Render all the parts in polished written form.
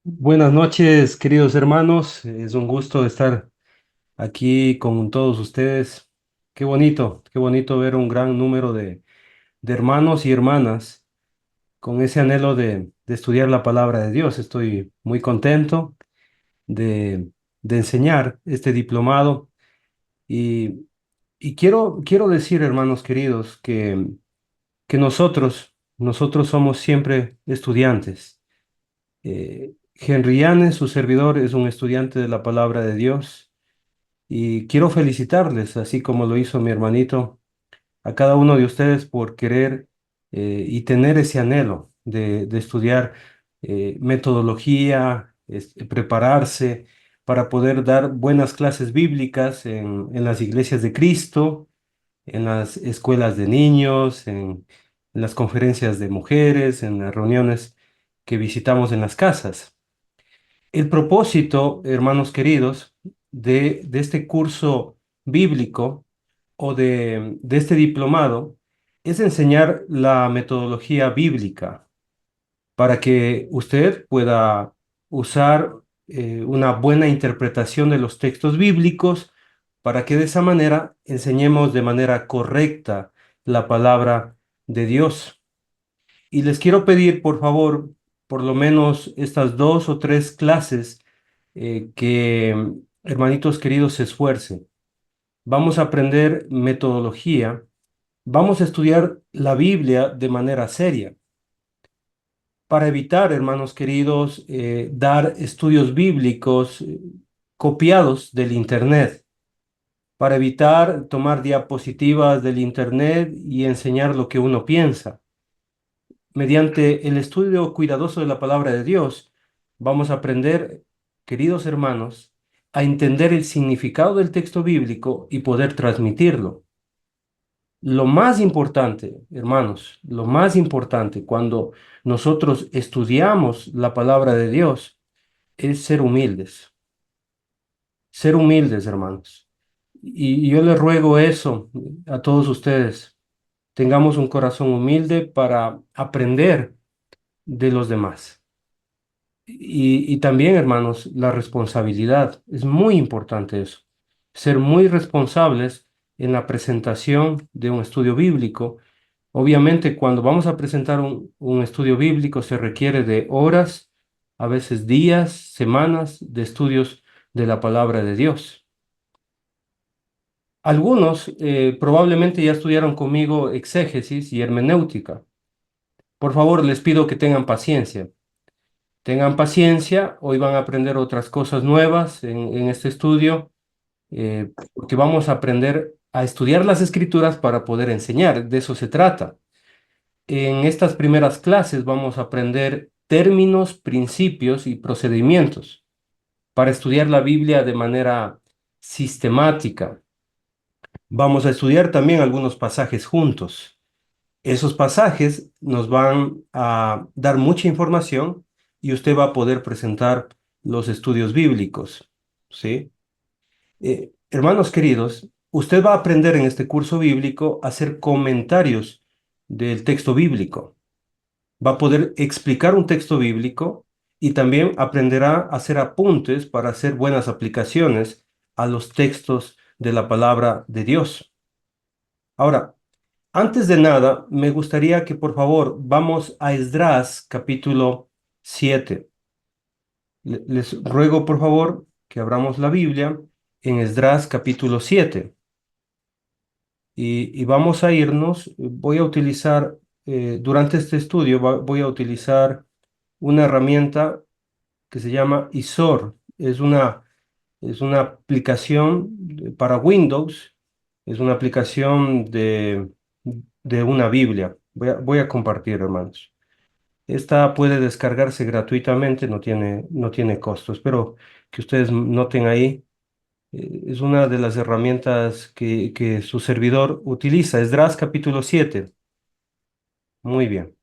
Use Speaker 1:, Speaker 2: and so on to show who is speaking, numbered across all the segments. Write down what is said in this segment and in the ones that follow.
Speaker 1: Buenas noches, queridos hermanos. Es un gusto estar aquí con todos ustedes. Qué bonito ver un gran número de hermanos y hermanas con ese anhelo de estudiar la palabra de Dios. Estoy muy contento de, de enseñar este diplomado y, y quiero decir, hermanos queridos, que nosotros somos siempre estudiantes. Henry Yanes, su servidor, es un estudiante de la palabra de Dios y quiero felicitarles, así como lo hizo mi hermanito, a cada uno de ustedes por querer y tener ese anhelo de estudiar metodología, prepararse para poder dar buenas clases bíblicas en las iglesias de Cristo, en las escuelas de niños, en las conferencias de mujeres, en las reuniones que visitamos en las casas. El propósito, hermanos queridos, de este curso bíblico o de este diplomado es enseñar la metodología bíblica para que usted pueda usar una buena interpretación de los textos bíblicos para que de esa manera enseñemos de manera correcta la palabra de Dios. Y les quiero pedir, por favor, por lo menos estas 2 o 3 clases que, hermanitos queridos, se esfuercen. Vamos a aprender metodología, vamos a estudiar la Biblia de manera seria para evitar, hermanos queridos, dar estudios bíblicos copiados del Internet, para evitar tomar diapositivas del Internet y enseñar lo que uno piensa. Mediante el estudio cuidadoso de la palabra de Dios, vamos a aprender, queridos hermanos, a entender el significado del texto bíblico y poder transmitirlo. Lo más importante, hermanos, lo más importante cuando nosotros estudiamos la palabra de Dios es ser humildes. Ser humildes, hermanos. Y yo les ruego eso a todos ustedes. Tengamos un corazón humilde para aprender de los demás. Y también, hermanos, la responsabilidad. Es muy importante eso. Ser muy responsables en la presentación de un estudio bíblico. Obviamente, cuando vamos a presentar un estudio bíblico, se requiere de horas, a veces días, semanas de estudios de la palabra de Dios. Algunos probablemente ya estudiaron conmigo exégesis y hermenéutica. Por favor, les pido que tengan paciencia. Tengan paciencia, hoy van a aprender otras cosas nuevas en este estudio, porque vamos a aprender a estudiar las escrituras para poder enseñar, de eso se trata. En estas primeras clases vamos a aprender términos, principios y procedimientos para estudiar la Biblia de manera sistemática. Vamos a estudiar también algunos pasajes juntos. Esos pasajes nos van a dar mucha información y usted va a poder presentar los estudios bíblicos, ¿sí? Hermanos queridos, usted va a aprender en este curso bíblico a hacer comentarios del texto bíblico. Va a poder explicar un texto bíblico y también aprenderá a hacer apuntes para hacer buenas aplicaciones a los textos de la palabra de Dios. Ahora, antes de nada, me gustaría que por favor vamos a Esdras capítulo 7. Les ruego por favor que abramos la Biblia en Esdras capítulo 7 y vamos a irnos. Voy a utilizar, durante este estudio, voy a utilizar una herramienta que se llama ISOR. Es una aplicación para Windows, es una aplicación de una Biblia. Voy a compartir, hermanos. Esta puede descargarse gratuitamente, no tiene costo. Espero que ustedes noten ahí. Es una de las herramientas que su servidor utiliza. Esdras capítulo 7. Muy bien.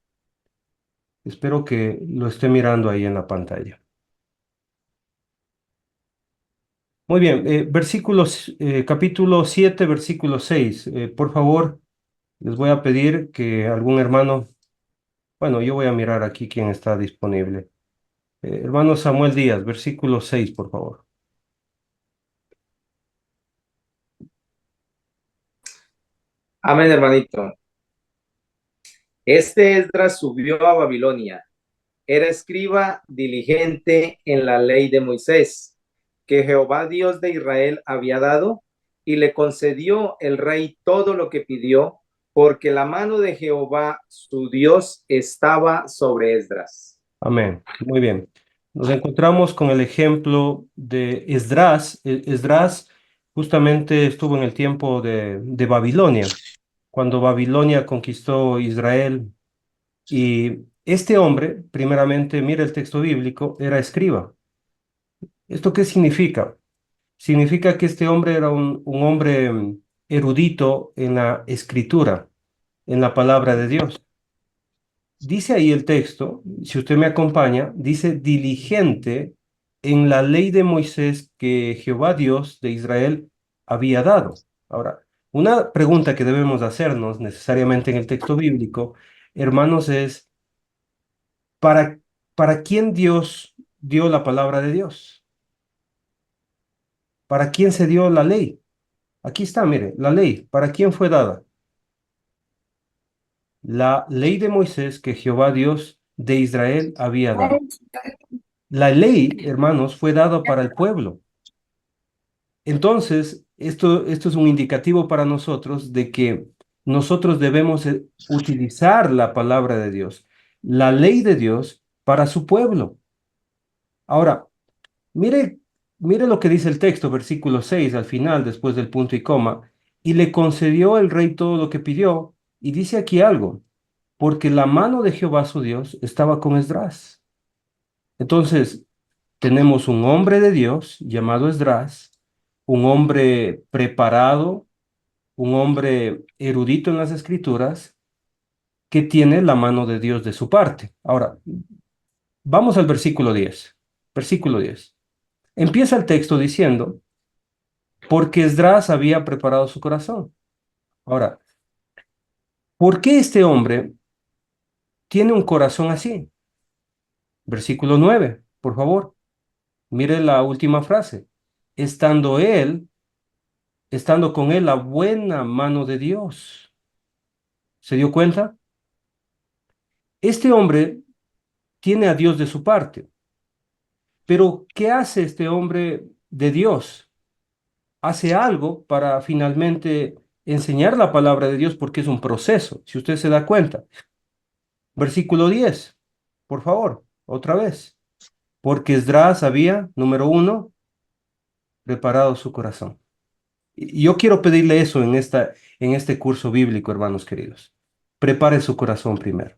Speaker 1: Espero que lo esté mirando ahí en la pantalla. Muy bien. Capítulo 7, versículo 6. Por favor, les voy a pedir que algún hermano, bueno, yo voy a mirar aquí quién está disponible. Hermano Samuel Díaz, versículo 6, por favor.
Speaker 2: Amén, hermanito. Este Esdras subió a Babilonia. Era escriba diligente en la ley de Moisés, que Jehová Dios de Israel había dado, y le concedió el rey todo lo que pidió, porque la mano de Jehová su Dios estaba sobre Esdras.
Speaker 1: Amén. Muy bien. Nos encontramos con el ejemplo de Esdras. Esdras justamente estuvo en el tiempo de Babilonia, cuando Babilonia conquistó Israel. Y este hombre, primeramente, mira el texto bíblico, era escriba. ¿Esto qué significa? Significa que este hombre era un hombre erudito en la escritura, en la palabra de Dios. Dice ahí el texto, si usted me acompaña, dice diligente en la ley de Moisés que Jehová Dios de Israel había dado. Ahora, una pregunta que debemos hacernos necesariamente en el texto bíblico, hermanos, es ¿para, para quién Dios dio la palabra de Dios? ¿Para quién se dio la ley? Aquí está, mire, la ley. ¿Para quién fue dada? La ley de Moisés que Jehová Dios de Israel había dado. La ley, hermanos, fue dada para el pueblo. Entonces, esto es un indicativo para nosotros de que nosotros debemos utilizar la palabra de Dios, la ley de Dios para su pueblo. Ahora, mire, mire lo que dice el texto, versículo 6 al final, después del punto y coma, y le concedió el rey todo lo que pidió, y dice aquí algo, porque la mano de Jehová su Dios estaba con Esdras. Entonces, tenemos un hombre de Dios llamado Esdras, un hombre preparado, un hombre erudito en las escrituras, que tiene la mano de Dios de su parte. Ahora, vamos al versículo 10. Versículo 10. Empieza el texto diciendo, porque Esdras había preparado su corazón. Ahora, ¿por qué este hombre tiene un corazón así? Versículo 9, por favor. Mire la última frase. Estando él, estando con él la buena mano de Dios. ¿Se dio cuenta? Este hombre tiene a Dios de su parte. Pero ¿qué hace este hombre de Dios? Hace algo para finalmente enseñar la palabra de Dios porque es un proceso, si usted se da cuenta. Versículo 10, por favor, otra vez. Porque Esdras había, número uno, preparado su corazón. Y yo quiero pedirle eso en este curso bíblico, hermanos queridos. Prepare su corazón primero.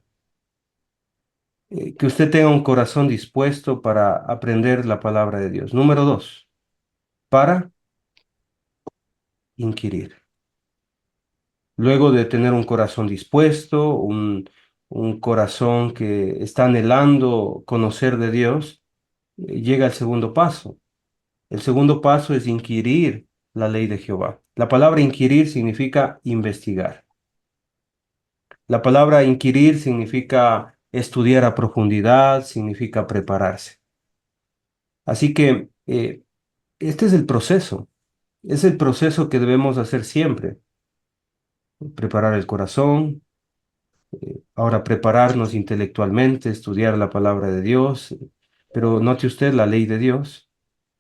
Speaker 1: Que usted tenga un corazón dispuesto para aprender la palabra de Dios. Número dos, para inquirir. Luego de tener un corazón dispuesto, un corazón que está anhelando conocer de Dios, llega el segundo paso. El segundo paso es inquirir la ley de Jehová. La palabra inquirir significa investigar. La palabra inquirir significa estudiar a profundidad, significa prepararse. Así que este es el proceso que debemos hacer siempre. Preparar el corazón, ahora prepararnos intelectualmente, estudiar la palabra de Dios, pero note usted la ley de Dios.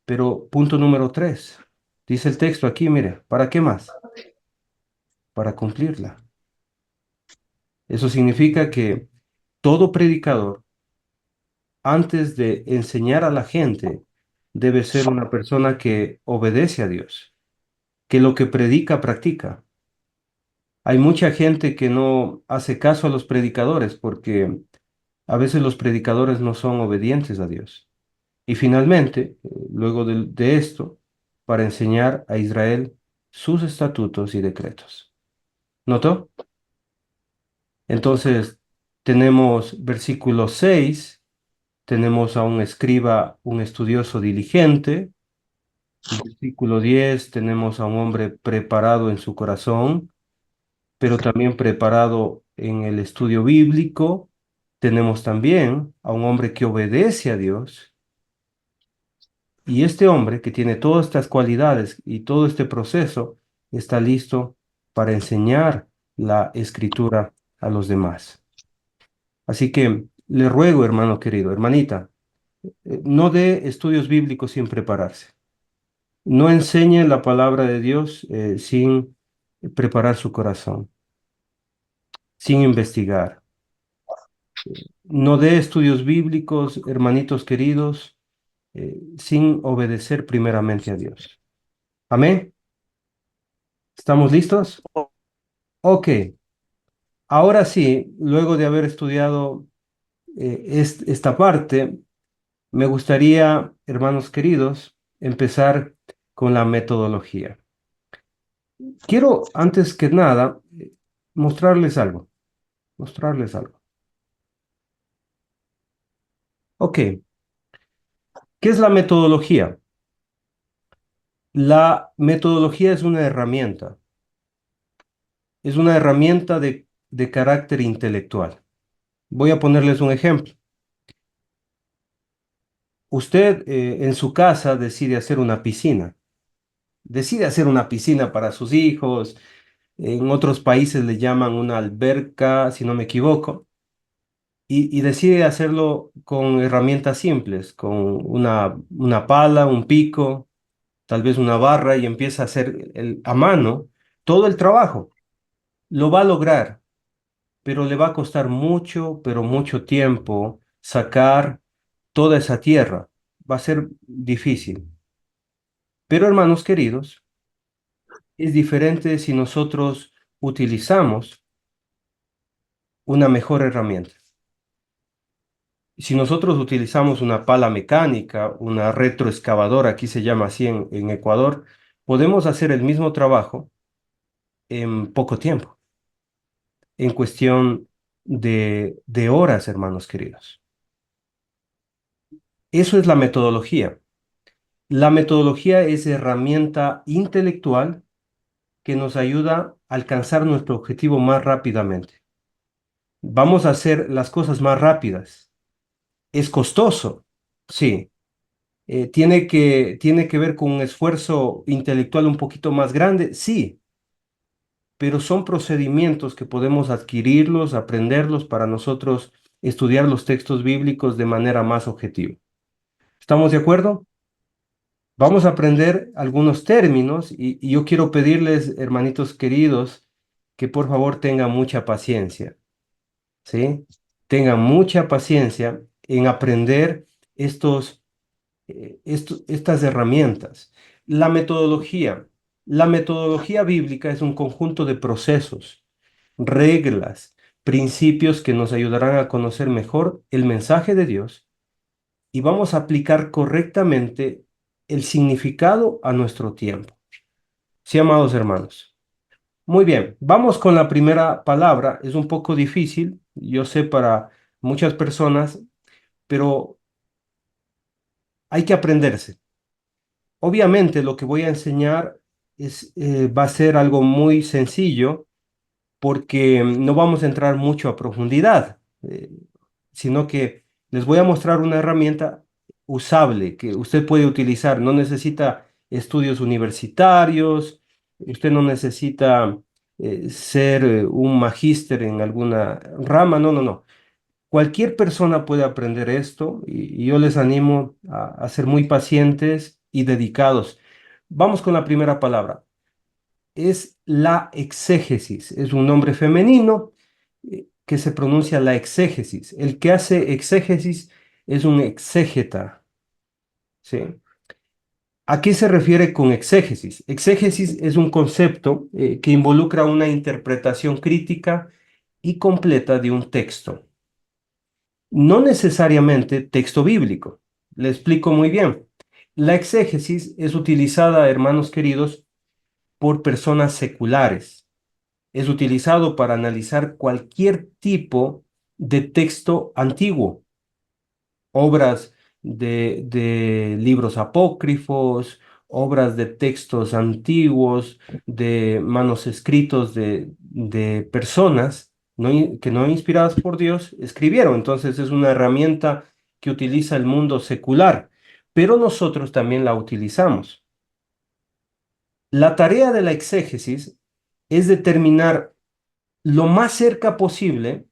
Speaker 1: Pero punto número 3, dice el texto aquí, mire, ¿para qué más? Para cumplirla. Eso significa que todo predicador, antes de enseñar a la gente, debe ser una persona que obedece a Dios, que lo que predica, practica. Hay mucha gente que no hace caso a los predicadores porque a veces los predicadores no son obedientes a Dios. Y finalmente, luego de esto, para enseñar a Israel sus estatutos y decretos. ¿Notó? Entonces, tenemos versículo 6, tenemos a un escriba, un estudioso diligente. Versículo 10, tenemos a un hombre preparado en su corazón, pero también preparado en el estudio bíblico. tenemos también a un hombre que obedece a Dios, y este hombre que tiene todas estas cualidades y todo este proceso está listo para enseñar la escritura a los demás. Así que le ruego, hermano querido, hermanita, no dé estudios bíblicos sin prepararse. No enseñe la palabra de Dios sin preparar su corazón, sin investigar. No dé estudios bíblicos, hermanitos queridos, sin obedecer primeramente a Dios. Amén. ¿Estamos listos? Ok. Ahora sí, luego de haber estudiado esta parte, me gustaría, hermanos queridos, empezar con la metodología. Quiero, antes que nada, mostrarles algo, mostrarles algo. Ok, ¿qué es la metodología? La metodología es una herramienta de carácter intelectual. Voy a ponerles un ejemplo. Usted en su casa decide hacer una piscina para sus hijos. En otros países le llaman una alberca, si no me equivoco, y decide hacerlo con herramientas simples, con una pala, un pico, tal vez una barra, y empieza a hacer a mano todo el trabajo. Lo va a lograr, pero le va a costar mucho, pero mucho tiempo sacar toda esa tierra. Va a ser difícil. Pero hermanos queridos, es diferente si nosotros utilizamos una mejor herramienta. Si nosotros utilizamos una pala mecánica, una retroexcavadora, aquí se llama así en Ecuador, podemos hacer el mismo trabajo en poco tiempo, en cuestión de horas, hermanos queridos. Eso es la metodología. La metodología es herramienta intelectual que nos ayuda a alcanzar nuestro objetivo más rápidamente. Vamos a hacer las cosas más rápidas. ¿Es costoso? Sí. Tiene que ver con un esfuerzo intelectual un poquito más grande, sí, pero son procedimientos que podemos adquirirlos, aprenderlos para nosotros estudiar los textos bíblicos de manera más objetiva. ¿Estamos de acuerdo? Vamos a aprender algunos términos y yo quiero pedirles, hermanitos queridos, que por favor tengan mucha paciencia, ¿sí? Tengan mucha paciencia en aprender estas herramientas. La metodología. La metodología bíblica es un conjunto de procesos, reglas, principios que nos ayudarán a conocer mejor el mensaje de Dios y vamos a aplicar correctamente el significado a nuestro tiempo. Sí, amados hermanos. Muy bien, vamos con la primera palabra. Es un poco difícil, yo sé para muchas personas, pero hay que aprenderse. Obviamente lo que voy a enseñar va a ser algo muy sencillo porque no vamos a entrar mucho a profundidad, sino que les voy a mostrar una herramienta usable que usted puede utilizar. No necesita estudios universitarios, usted no necesita ser un magíster en alguna rama, no, no, no. Cualquier persona puede aprender esto y yo les animo a ser muy pacientes y dedicados. Vamos con la primera palabra. Es la exégesis. Es un nombre femenino que se pronuncia la exégesis. El que hace exégesis es un exégeta. ¿Sí? ¿A qué se refiere con exégesis? Exégesis es un concepto que involucra una interpretación crítica y completa de un texto. No necesariamente texto bíblico. Le explico muy bien. La exégesis es utilizada, hermanos queridos, por personas seculares. Es utilizado para analizar cualquier tipo de texto antiguo, obras de libros apócrifos, obras de textos antiguos, de manuscritos de personas. que no inspiradas por Dios, escribieron. Entonces es una herramienta que utiliza el mundo secular, pero nosotros también la utilizamos. La tarea de la exégesis es determinar lo más cerca posible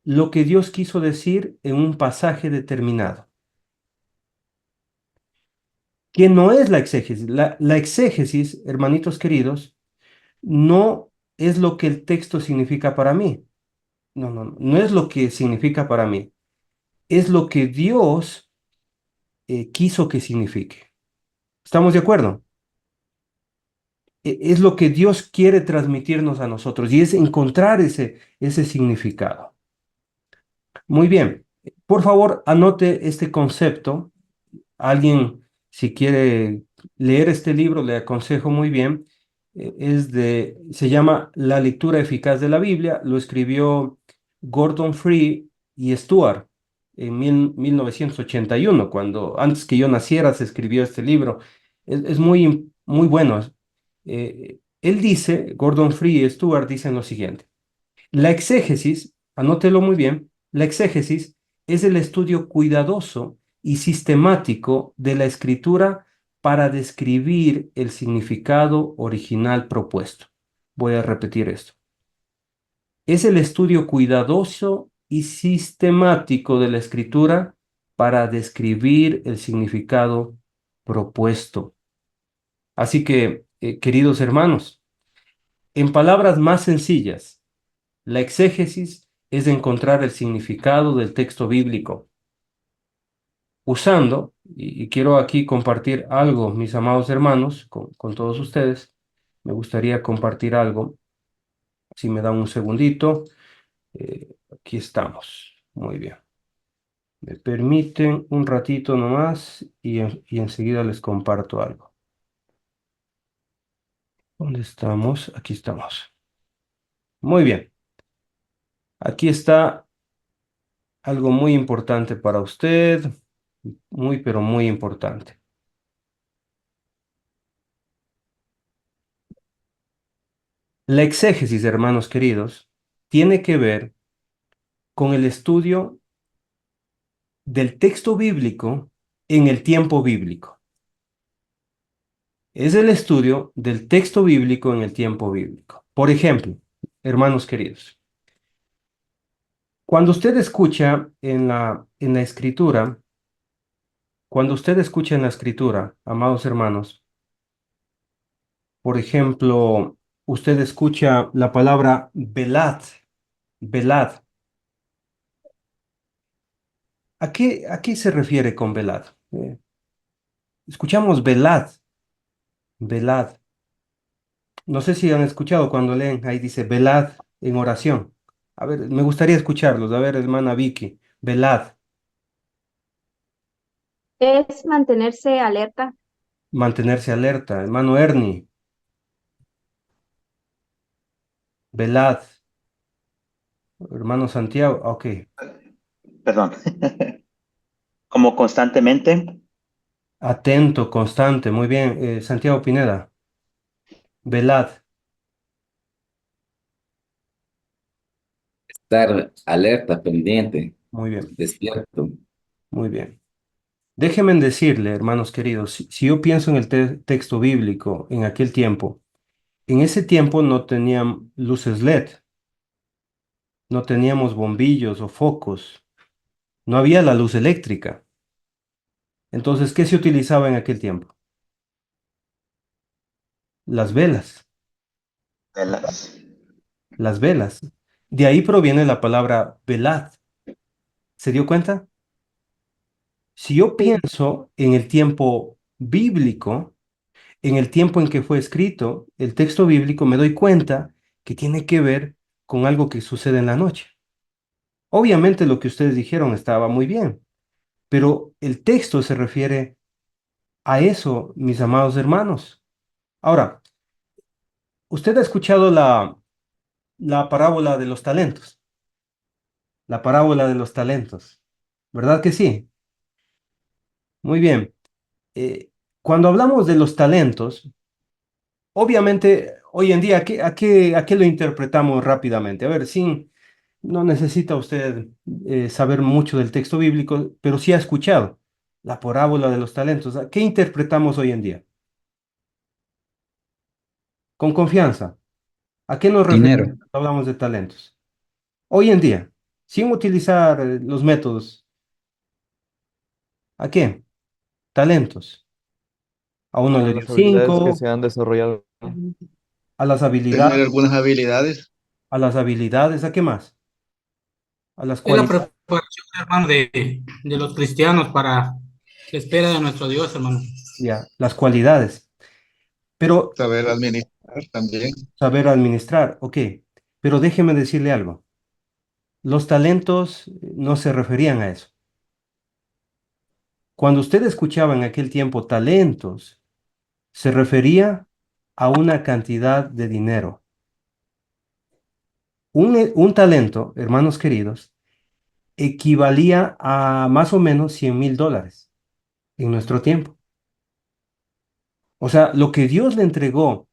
Speaker 1: lo que Dios quiso decir en un pasaje determinado. ¿Qué no es la exégesis? La exégesis, hermanitos queridos, no es lo que el texto significa para mí. No, no, no es lo que significa para mí. Es lo que Dios quiso que signifique. ¿Estamos de acuerdo? Es lo que Dios quiere transmitirnos a nosotros y es encontrar ese significado. Muy bien. Por favor, anote este concepto. Alguien, si quiere leer este libro, le aconsejo muy bien. Se llama La lectura eficaz de la Biblia. Lo escribió Gordon Free y Stuart en 1981, cuando antes que yo naciera se escribió este libro. Es muy, muy bueno. Él dice, Gordon Free y Stuart dicen lo siguiente. La exégesis, anótelo muy bien, la exégesis es el estudio cuidadoso y sistemático de la escritura para describir el significado original propuesto. Voy a repetir esto. Es el estudio cuidadoso y sistemático de la escritura para describir el significado propuesto. Así que, queridos hermanos, en palabras más sencillas, la exégesis es encontrar el significado del texto bíblico usando, y quiero aquí compartir algo, mis amados hermanos, con todos ustedes. Me gustaría compartir algo, si me dan un segundito. Aquí estamos. Muy bien. Me permiten un ratito nomás y enseguida les comparto algo. ¿Dónde estamos? Aquí estamos. Muy bien. Aquí está algo muy importante para usted, muy, pero muy importante. La exégesis, hermanos queridos, tiene que ver con el estudio del texto bíblico en el tiempo bíblico. Es el estudio del texto bíblico en el tiempo bíblico. Por ejemplo, hermanos queridos, cuando usted escucha en la escritura, cuando usted escucha en la escritura, amados hermanos, por ejemplo, usted escucha la palabra velad, velad. A qué se refiere con velad? Escuchamos velad, velad. No sé si han escuchado cuando leen, ahí dice velad en oración. A ver, me gustaría escucharlos. A ver, hermana Vicky, velad,
Speaker 3: Es mantenerse alerta.
Speaker 1: mantenerse alerta. Hermano Ernie, velad. Hermano Santiago, ok.
Speaker 4: Perdón, como constantemente,
Speaker 1: Atento, constante, muy bien. Santiago Pineda, velad,
Speaker 5: Estar alerta, pendiente,
Speaker 1: muy bien,
Speaker 5: despierto.
Speaker 1: muy bien. Déjenme decirle, hermanos queridos, si yo pienso en el texto bíblico en aquel tiempo, en ese tiempo no tenían luces LED, no teníamos bombillos o focos, no había la luz eléctrica. Entonces, ¿qué se utilizaba en aquel tiempo? Las velas,
Speaker 4: velas.
Speaker 1: las velas. De ahí proviene la palabra velad. ¿Se dio cuenta? Si yo
Speaker 3: Sí.
Speaker 1: pienso en el tiempo bíblico, en el tiempo en que fue escrito el texto bíblico, me doy cuenta que tiene que ver con algo que sucede en la noche. Obviamente lo que ustedes dijeron estaba muy bien, pero el texto se refiere a eso, mis amados hermanos. Ahora, usted ha escuchado la parábola de los talentos, la parábola de los talentos, ¿verdad que sí? Muy bien. Eh, Cuando hablamos de los talentos, obviamente hoy en día, a qué lo interpretamos rápidamente? A ver, sin, No necesita usted saber mucho del texto bíblico, pero sí ha escuchado la parábola de los talentos. ¿A ¿Qué interpretamos hoy en día? Con confianza. ¿A qué nos referimos
Speaker 6: Dinero.
Speaker 1: cuando hablamos de talentos? Hoy en día, sin utilizar los métodos. ¿A qué? Talentos. A uno
Speaker 7: A
Speaker 1: le dio
Speaker 7: las habilidades que
Speaker 1: 5,
Speaker 7: se han desarrollado.
Speaker 1: a las
Speaker 8: Tener
Speaker 1: habilidades,
Speaker 8: algunas habilidades.
Speaker 1: ¿a qué más? A las
Speaker 9: Es la
Speaker 1: cualidades,
Speaker 9: preparación, hermano, de los cristianos para la espera de nuestro Dios, hermano.
Speaker 1: ya, las cualidades. Pero
Speaker 8: Saber administrar también.
Speaker 1: saber administrar, ok. Pero déjeme decirle algo. Los talentos no se referían a eso. Cuando usted escuchaba en aquel tiempo talentos, se refería a una cantidad de dinero. Un talento, hermanos queridos, equivalía a más o menos $100,000 en nuestro tiempo. O sea, lo que Dios le entregó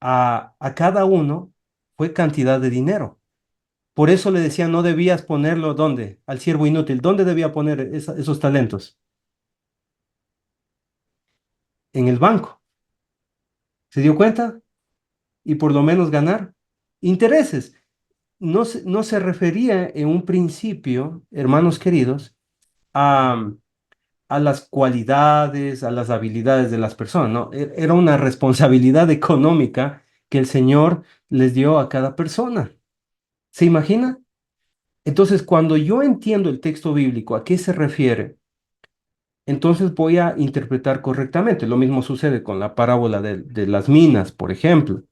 Speaker 1: a cada uno fue cantidad de dinero. Por eso le decía, no debías ponerlo ¿dónde? Al siervo inútil. ¿Dónde debía poner esos talentos? En el banco. ¿Se dio cuenta? Y por lo menos ganar intereses. No se refería en un principio, hermanos queridos, a, a las cualidades, a las habilidades de las personas, ¿no? Era una responsabilidad económica que el Señor les dio a cada persona. ¿Se imagina? Entonces, cuando yo entiendo el texto bíblico, ¿a qué se refiere? Entonces voy a interpretar correctamente. Lo mismo sucede con la parábola de las minas, por ejemplo.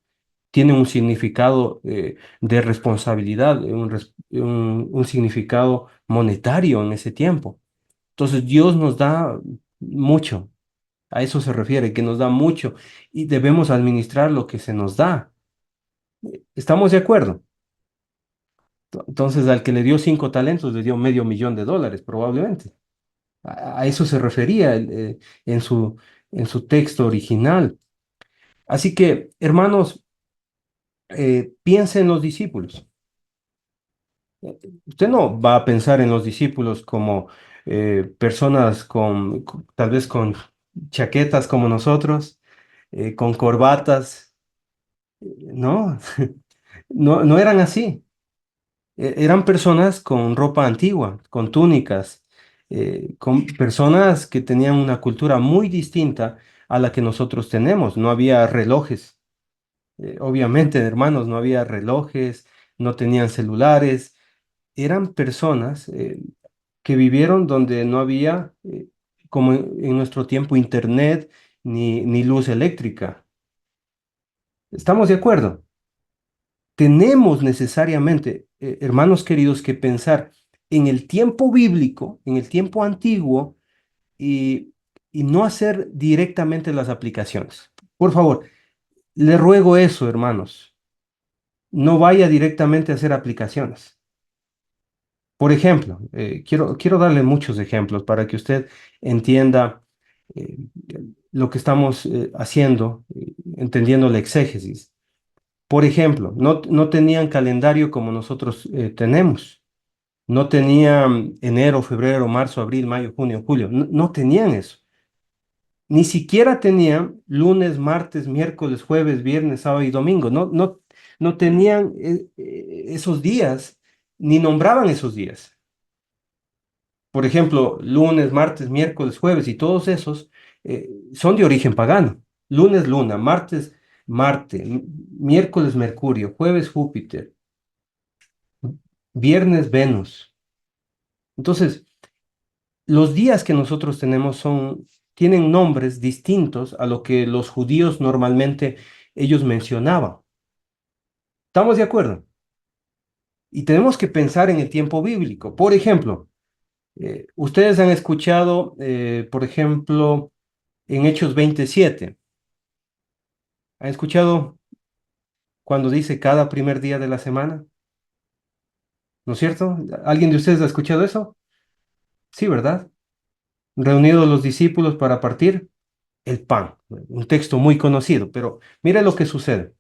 Speaker 1: Tiene un significado de responsabilidad, un significado monetario en ese tiempo. Entonces Dios nos da mucho, a eso se refiere, que nos da mucho y debemos administrar lo que se nos da. ¿Estamos de acuerdo? Entonces al que le dio 5 talentos le dio $500,000 probablemente. A eso se refería en su texto original. Así que, hermanos, piensen en los discípulos. Usted no va a pensar en los discípulos como personas tal vez con chaquetas como nosotros, con corbatas. No, no eran así. Eran personas con ropa antigua, con túnicas, con personas que tenían una cultura muy distinta a la que nosotros tenemos. No había relojes. Obviamente, hermanos, no había relojes, no tenían celulares. Eran personas que vivieron donde no había, como en nuestro tiempo, internet ni luz eléctrica. ¿Estamos de acuerdo? Tenemos necesariamente, hermanos queridos, que pensar en el tiempo bíblico, en el tiempo antiguo, y, y no hacer directamente las aplicaciones. Por favor, le ruego eso, hermanos. No vaya directamente a hacer aplicaciones. Por ejemplo, quiero darle muchos ejemplos para que usted entienda eh, lo que estamos haciendo, entendiendo la exégesis. Por ejemplo, no tenían calendario como nosotros tenemos. No tenían enero, febrero, marzo, abril, mayo, junio, julio. No tenían eso. Ni siquiera tenían lunes, martes, miércoles, jueves, viernes, sábado y domingo. No tenían esos días, ni nombraban esos días. Por ejemplo, lunes, martes, miércoles, jueves y todos esos son de origen pagano. Lunes, Luna, martes, Marte, miércoles, Mercurio, jueves, Júpiter, viernes, Venus. Entonces, los días que nosotros tenemos tienen nombres distintos a lo que los judíos normalmente ellos mencionaban. ¿Estamos de acuerdo? Y tenemos que pensar en el tiempo bíblico. Por ejemplo, ustedes han escuchado, por ejemplo, en Hechos 27, ¿han escuchado cuando dice cada primer día de la semana? ¿No es cierto? ¿Alguien de ustedes ha escuchado eso? Sí, ¿verdad? Reunidos los discípulos para partir el pan. Un texto muy conocido, pero mire lo que sucede.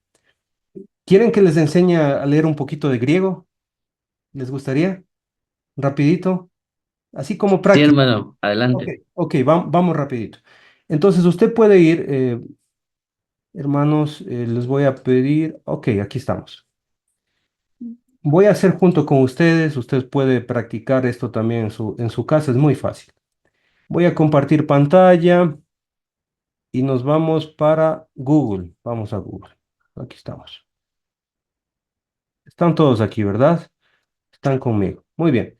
Speaker 1: ¿Quieren que les enseñe a leer un poquito de griego? ¿Les gustaría? Rapidito, así como
Speaker 5: Sí,
Speaker 1: práctica.
Speaker 5: hermano,
Speaker 1: Ok,
Speaker 5: adelante.
Speaker 1: ok, vamos rapidito. Entonces usted puede ir, hermanos, les voy a pedir, ok, aquí estamos. Voy a hacer junto con ustedes, usted puede practicar esto también en su casa, es muy fácil. Voy a compartir pantalla y nos vamos para Google. Vamos a Google. Aquí estamos. Están todos aquí, ¿verdad? Están conmigo. Muy bien.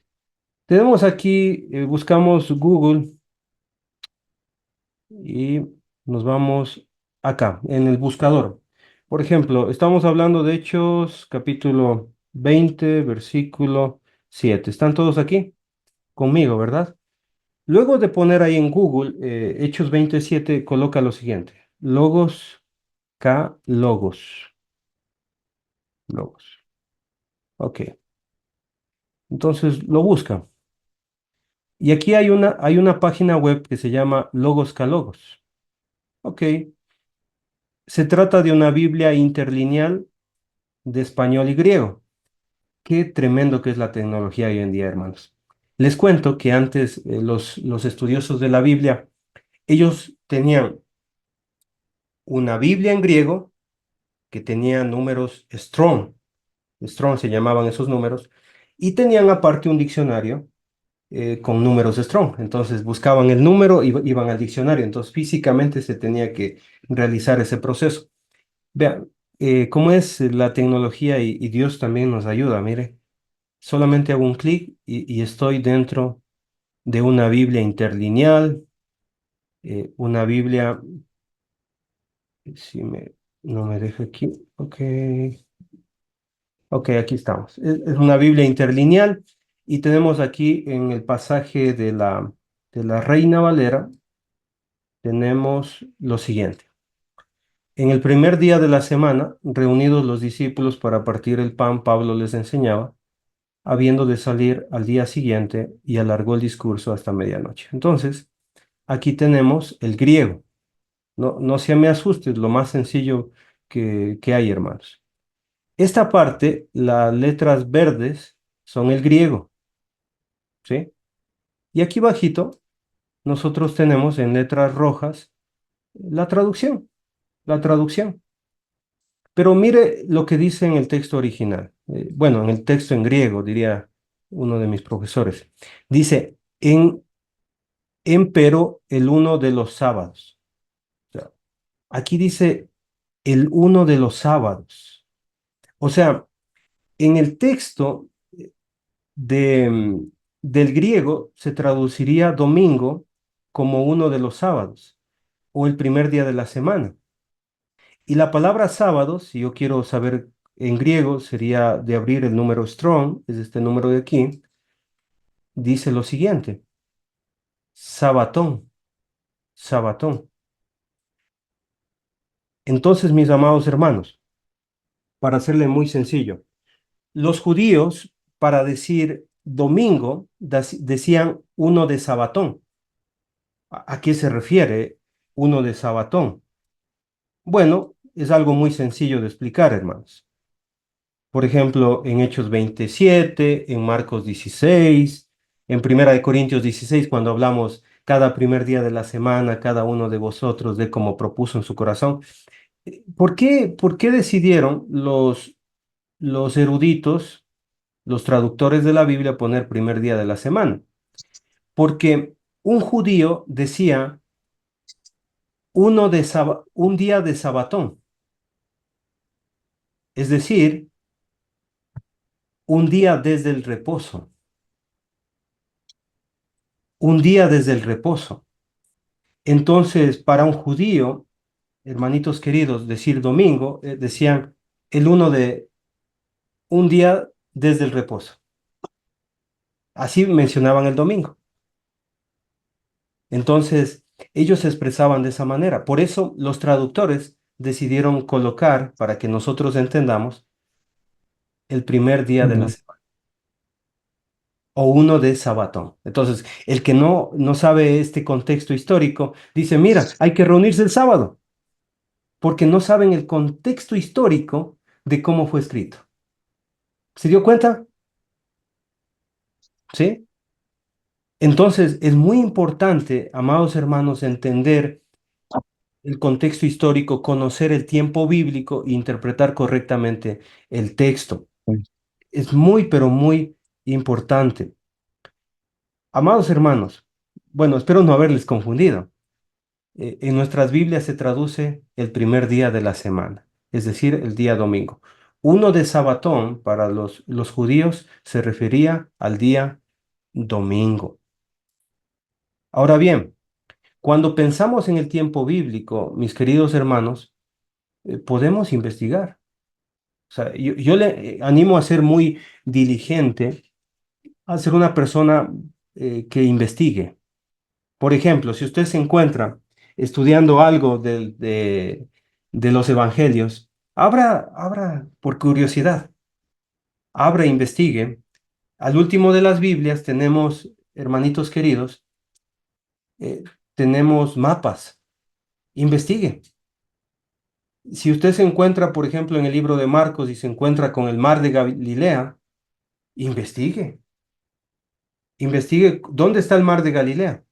Speaker 1: Tenemos aquí, buscamos Google y nos vamos acá, en el buscador. Por ejemplo, estamos hablando de Hechos, capítulo 20, versículo 7. ¿Están todos aquí? Conmigo, ¿verdad? Luego de poner ahí en Google, Hechos 27, coloca lo siguiente. Logos, K, logos. Logos. Ok. Entonces lo busca. Y aquí hay una página web que se llama Logos K Logos. Ok. Se trata de una Biblia interlineal de español y griego. Qué tremendo que es la tecnología hoy en día, hermanos. Les cuento que antes los estudiosos de la Biblia, ellos tenían una Biblia en griego que tenía números Strong. Strong se llamaban esos números. Y tenían aparte un diccionario con números Strong. Entonces buscaban el número y iban al diccionario. Entonces físicamente se tenía que realizar ese proceso. Vean, cómo es la tecnología y Dios también nos ayuda. Mire, solamente hago un clic y estoy dentro de una Biblia interlineal, una Biblia, si no me deja aquí, ok, ok, aquí estamos. Es una Biblia interlineal y tenemos aquí en el pasaje de la Reina Valera, tenemos lo siguiente. En el primer día de la semana, reunidos los discípulos para partir el pan, Pablo les enseñaba, habiendo de salir al día siguiente, y alargó el discurso hasta medianoche. Entonces, aquí tenemos el griego. No se me asuste, es lo más sencillo que hay, hermanos. Esta parte, las letras verdes son el griego, ¿sí? Y aquí bajito, nosotros tenemos en letras rojas la traducción, la traducción. Pero mire lo que dice en el texto original. Bueno, en el texto en griego, diría uno de mis profesores. Dice, empero el uno de los sábados. O sea, aquí dice el uno de los sábados. O sea, en el texto de, del griego se traduciría domingo como uno de los sábados o el primer día de la semana. Y la palabra sábado, si yo quiero saber en griego, sería de abrir el número strong, es este número de aquí, dice lo siguiente, sabatón, sabatón. Entonces, mis amados hermanos, para hacerle muy sencillo, los judíos, para decir domingo, decían uno de sabatón. ¿A qué se refiere uno de sabatón? Bueno, es algo muy sencillo de explicar, hermanos. Por ejemplo, en Hechos 27, en Marcos 16, en Primera de Corintios 16, cuando hablamos cada primer día de la semana, cada uno de vosotros de como propuso en su corazón. Por qué decidieron los eruditos, los traductores de la Biblia, poner primer día de la semana? Porque un judío decía un día de sabatón, es decir, un día desde el reposo, un día desde el reposo. Entonces, para un judío, hermanitos queridos, decir domingo, decían el uno de un día desde el reposo. Así mencionaban el domingo. Entonces, ellos se expresaban de esa manera. Por eso los traductores decidieron colocar, para que nosotros entendamos, el primer día de la
Speaker 9: Ujú.
Speaker 1: semana o uno de sabatón. Entonces, el que no sabe este contexto histórico, dice, mira, hay que reunirse el sábado, porque no saben el contexto histórico de cómo fue escrito. ¿Se dio cuenta? ¿sí? Entonces, es muy importante, amados hermanos, entender el contexto histórico, conocer el tiempo bíblico e interpretar correctamente el texto. Es muy, pero muy importante. Amados hermanos, bueno, espero no haberles confundido. En nuestras Biblias se traduce el primer día de la semana, es decir, el día domingo. Uno de Sabatón para los judíos se refería al día domingo. Ahora bien, cuando pensamos en el tiempo bíblico, mis queridos hermanos, podemos investigar. O sea, yo le animo a ser muy diligente, a ser una persona que investigue. Por ejemplo, si usted se encuentra estudiando algo de los evangelios, abra por curiosidad, abra e investigue. Al último de las Biblias tenemos, hermanitos queridos, eh, tenemos mapas. Investigue. Si usted se encuentra, por ejemplo, en el libro de Marcos y se encuentra con el mar de Galilea, investigue. Investigue dónde está el mar de Galilea.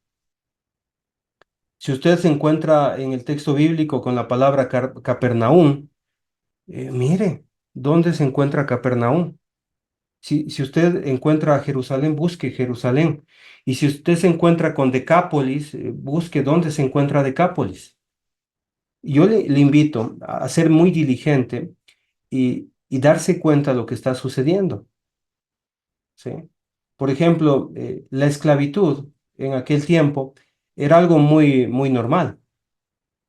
Speaker 1: Si usted se encuentra en el texto bíblico con la palabra Capernaum, mire, ¿dónde se encuentra Capernaum? Si usted encuentra a Jerusalén, busque Jerusalén. Y si usted se encuentra con Decápolis, busque dónde se encuentra Decápolis. Yo le invito a ser muy diligente y darse cuenta de lo que está sucediendo, ¿sí? Por ejemplo, la esclavitud en aquel tiempo era algo muy, muy normal,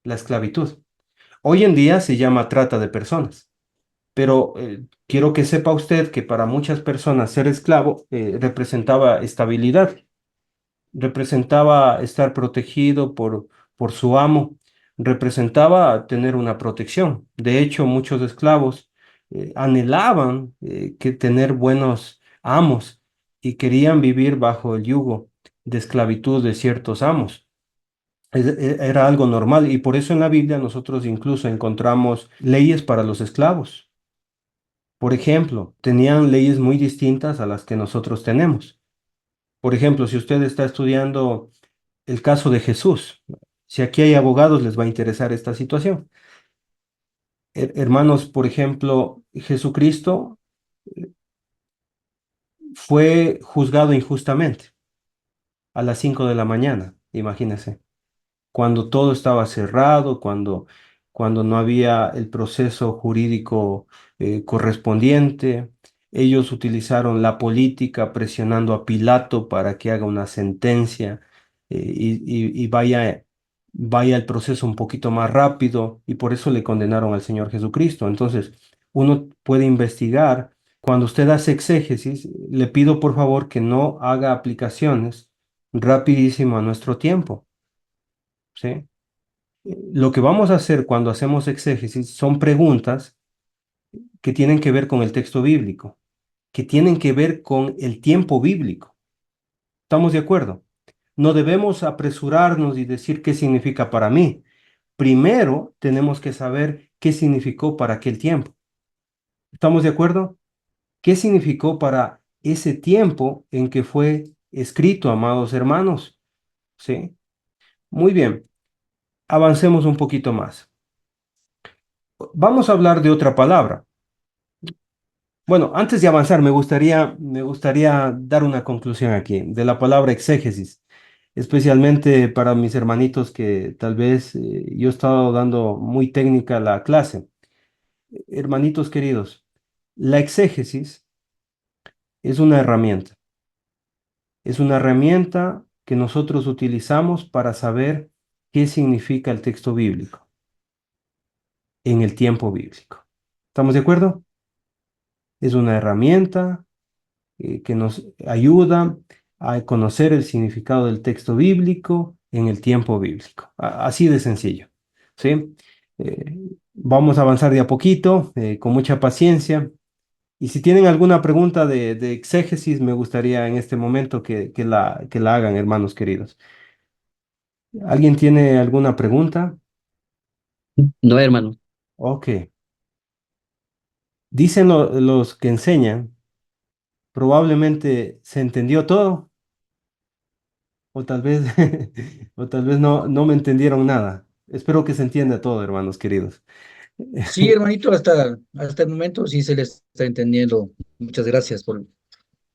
Speaker 1: la esclavitud. Hoy en día se llama trata de personas. Pero quiero que sepa usted que para muchas personas ser esclavo representaba estabilidad, representaba estar protegido por su amo, representaba tener una protección. De hecho, muchos esclavos anhelaban que tener buenos amos y querían vivir bajo el yugo de esclavitud de ciertos amos. Era algo normal y por eso en la Biblia nosotros incluso encontramos leyes para los esclavos. Por ejemplo, tenían leyes muy distintas a las que nosotros tenemos. Por ejemplo, si usted está estudiando el caso de Jesús, si aquí hay abogados, les va a interesar esta situación. Hermanos, por ejemplo, Jesucristo fue juzgado injustamente a las 5 de la mañana, imagínense, cuando todo estaba cerrado, cuando no había el proceso jurídico correspondiente. Ellos utilizaron la política presionando a Pilato para que haga una sentencia y vaya el proceso un poquito más rápido y por eso le condenaron al Señor Jesucristo. Entonces, uno puede investigar. Cuando usted hace exégesis, le pido por favor que no haga aplicaciones rapidísimo a nuestro tiempo, ¿sí? Lo que vamos a hacer cuando hacemos exégesis son preguntas que tienen que ver con el texto bíblico, que tienen que ver con el tiempo bíblico. ¿Estamos de acuerdo? No debemos apresurarnos y decir qué significa para mí. Primero tenemos que saber qué significó para aquel tiempo. ¿Estamos de acuerdo? ¿Qué significó para ese tiempo en que fue escrito, amados hermanos? ¿Sí? Muy bien, avancemos un poquito más. Vamos a hablar de otra palabra. Bueno, antes de avanzar, me gustaría dar una conclusión aquí de la palabra exégesis, especialmente para mis hermanitos que tal vez yo he estado dando muy técnica la clase. Hermanitos queridos, la exégesis es una herramienta que nosotros utilizamos para saber qué significa el texto bíblico en el tiempo bíblico. ¿Estamos de acuerdo? Es una herramienta que nos ayuda a conocer el significado del texto bíblico en el tiempo bíblico. Así de sencillo, ¿sí? Eh, Vamos a avanzar de a poquito, con mucha paciencia. Y si tienen alguna pregunta de exégesis, me gustaría en este momento que la hagan, hermanos queridos. ¿Alguien tiene alguna pregunta?
Speaker 6: No, hermano.
Speaker 1: Ok. Dicen los que enseñan Probablemente se entendió todo, o tal vez, o tal vez no me entendieron nada. Espero que se entienda todo, hermanos queridos.
Speaker 7: Sí, hermanito, hasta el momento sí se les está entendiendo. Muchas gracias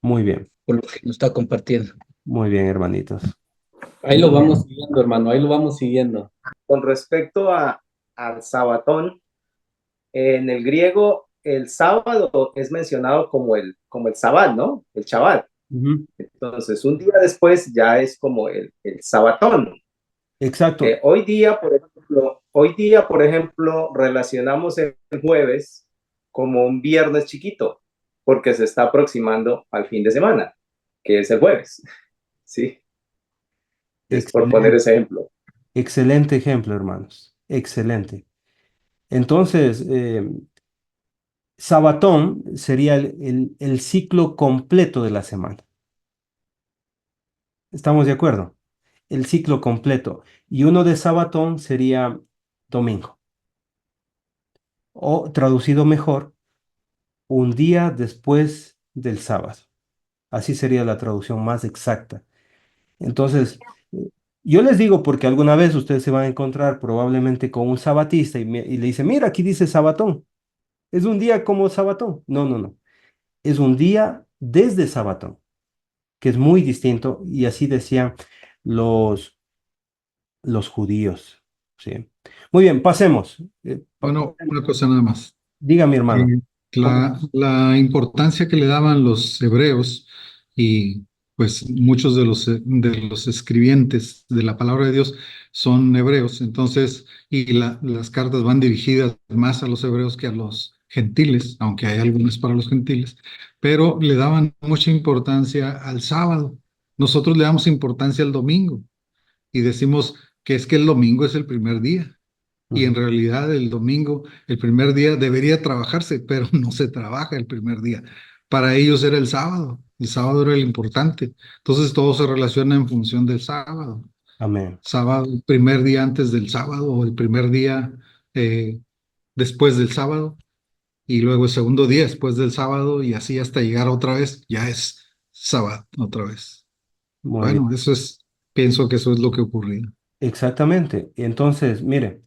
Speaker 1: Muy bien,
Speaker 7: por lo que nos está compartiendo.
Speaker 1: muy bien, hermanitos.
Speaker 5: Ahí lo vamos siguiendo, hermano, ahí lo vamos siguiendo.
Speaker 2: Con respecto al sabatón, en el griego el sábado es mencionado como el sabbat, ¿no? El Shabbat.
Speaker 1: Ujú.
Speaker 2: Entonces, un día después ya es como el sabatón.
Speaker 1: Exacto,
Speaker 2: Hoy día, por ejemplo, relacionamos el jueves como un viernes chiquito, porque se está aproximando al fin de semana, que es el jueves. Sí, es por poner
Speaker 1: excelente,
Speaker 2: ese ejemplo.
Speaker 1: excelente ejemplo, hermanos. Excelente. Entonces, sabatón sería el ciclo completo de la semana. ¿Estamos de acuerdo? El ciclo completo. Y uno de sabatón sería domingo. O traducido mejor, un día después del sábado. Así sería la traducción más exacta. Entonces, yo les digo porque alguna vez ustedes se van a encontrar probablemente con un sabatista y le dice, mira, aquí dice sabatón. Es un día como sabatón. No, no, no. Es un día desde sabatón, que es muy distinto. Y así decían los, los judíos. ¿Sí? Muy bien, pasemos.
Speaker 8: Bueno, una cosa nada más.
Speaker 1: Diga mi hermano.
Speaker 8: Eh, la importancia que le daban los hebreos y pues muchos de los escribientes de la palabra de Dios son hebreos, entonces, y las cartas van dirigidas más a los hebreos que a los gentiles, aunque hay algunas para los gentiles, pero le daban mucha importancia al sábado. Nosotros le damos importancia al domingo y decimos que es que el domingo es el primer día. Y en
Speaker 1: Ujú.
Speaker 8: realidad el domingo, el primer día, debería trabajarse, pero no se trabaja el primer día. Para ellos era el sábado era el importante. Entonces todo se relaciona en función del sábado.
Speaker 1: Amén.
Speaker 8: Sábado, el primer día antes del sábado o el primer día eh, después del sábado y luego el segundo día después del sábado y así hasta llegar otra vez, ya es sábado otra vez.
Speaker 1: Muy bien.
Speaker 8: Bueno, pienso que eso es lo que ocurría.
Speaker 1: Exactamente. Entonces, mire,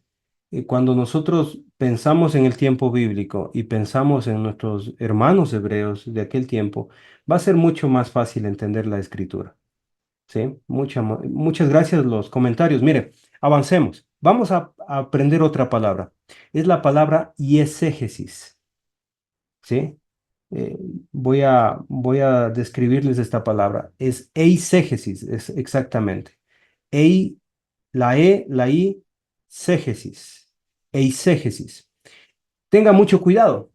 Speaker 1: cuando nosotros pensamos en el tiempo bíblico y pensamos en nuestros hermanos hebreos de aquel tiempo, va a ser mucho más fácil entender la escritura. ¿Sí? Muchas gracias los comentarios. Mire, avancemos. Vamos a aprender otra palabra. Es la palabra iexégesis. ¿Sí? Eh, voy a describirles esta palabra. Es eisegesis, es exactamente. Ei, la I, ségesis. Eisegesis. Tenga mucho cuidado.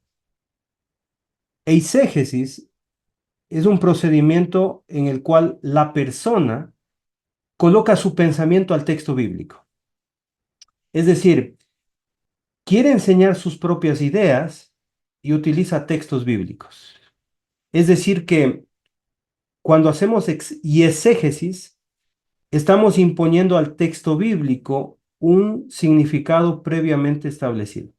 Speaker 1: Eisegesis es un procedimiento en el cual la persona coloca su pensamiento al texto bíblico. Es decir, quiere enseñar sus propias ideas y utiliza textos bíblicos. Es decir, que cuando hacemos exégesis, estamos imponiendo al texto bíblico un significado previamente establecido.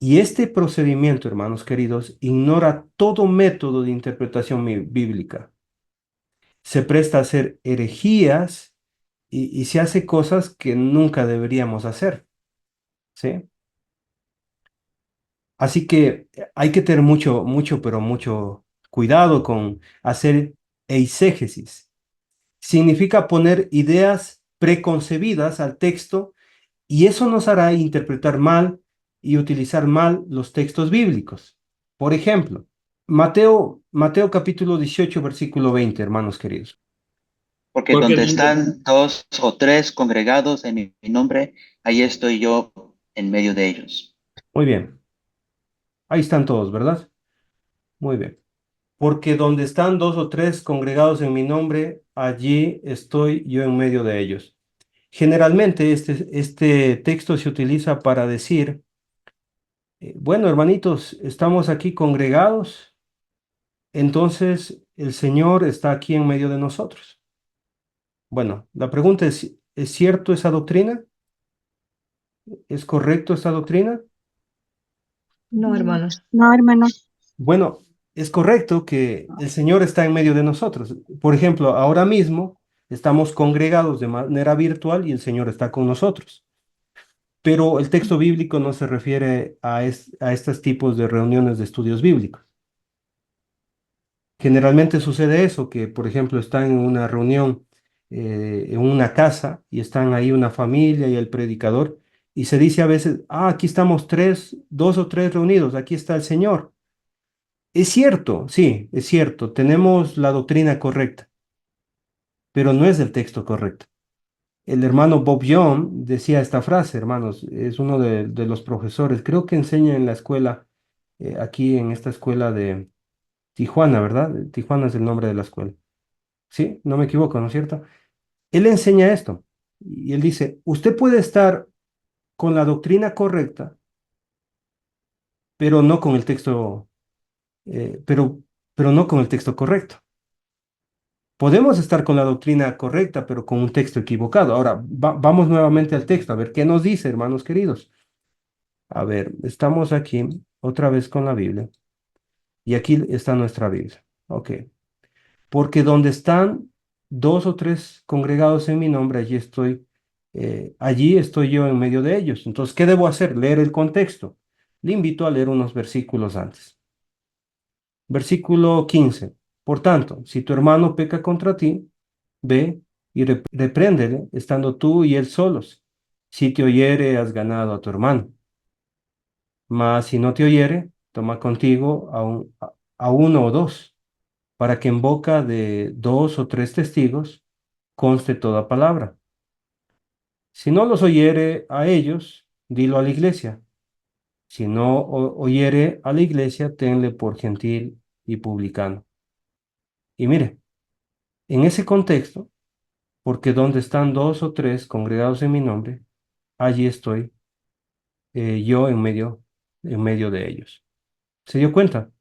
Speaker 1: Y este procedimiento, hermanos queridos, ignora todo método de interpretación bíblica. Se presta a hacer herejías y se hace cosas que nunca deberíamos hacer. ¿Sí? Así que hay que tener pero mucho cuidado con hacer eisegesis. Significa poner ideas preconcebidas al texto y eso nos hará interpretar mal y utilizar mal los textos bíblicos. Por ejemplo, Mateo capítulo 18, versículo 20, hermanos queridos.
Speaker 4: Porque
Speaker 5: Porque
Speaker 4: donde están dos o tres congregados en mi nombre, ahí estoy yo en medio de ellos.
Speaker 1: Muy bien, ahí están todos, ¿verdad? Muy bien. Porque donde están dos o tres congregados en mi nombre, allí estoy yo en medio de ellos. Generalmente este texto se utiliza para decir, bueno, hermanitos, estamos aquí congregados, entonces el Señor está aquí en medio de nosotros. Bueno, la pregunta ¿es cierto esa doctrina? ¿Es correcto esta doctrina?
Speaker 3: No, hermanos. No, hermano.
Speaker 1: Bueno, es correcto que el Señor está en medio de nosotros. Por ejemplo, ahora mismo estamos congregados de manera virtual y el Señor está con nosotros. Pero el texto bíblico no se refiere a estos tipos de reuniones de estudios bíblicos. Generalmente sucede eso, que por ejemplo están en una reunión en una casa y están ahí una familia y el predicador y se dice a veces, aquí estamos dos o tres reunidos, aquí está el Señor. Es cierto, sí, es cierto, tenemos la doctrina correcta, pero no es el texto correcto. El hermano Bob Young decía esta frase, hermanos, es uno de los profesores, creo que enseña en la escuela, aquí en esta escuela de Tijuana, ¿verdad? Tijuana es el nombre de la escuela. Sí, no me equivoco, ¿no es cierto? Él enseña esto y él dice, usted puede estar con la doctrina correcta, pero no con el texto, eh, pero, pero no con el texto correcto. Podemos estar con la doctrina correcta, pero con un texto equivocado. Ahora, vamos nuevamente al texto, a ver qué nos dice, hermanos queridos. A ver, estamos aquí otra vez con la Biblia y aquí está nuestra Biblia. Ok. Porque donde están dos o tres congregados en mi nombre, allí estoy yo en medio de ellos. Entonces, ¿qué debo hacer? Leer el contexto. Le invito a leer unos versículos antes. Versículo 15. Por tanto, si tu hermano peca contra ti, ve y repréndele, estando tú y él solos. Si te oyere, has ganado a tu hermano. Mas si no te oyere, toma contigo a uno o dos, para que en boca de dos o tres testigos conste toda palabra. Si no los oyere a ellos, dilo a la iglesia. Si no oyere a la iglesia, tenle por gentil y publicano. Y mire, en ese contexto, porque donde están dos o tres congregados en mi nombre, allí estoy yo en medio de ellos. ¿Se dio cuenta?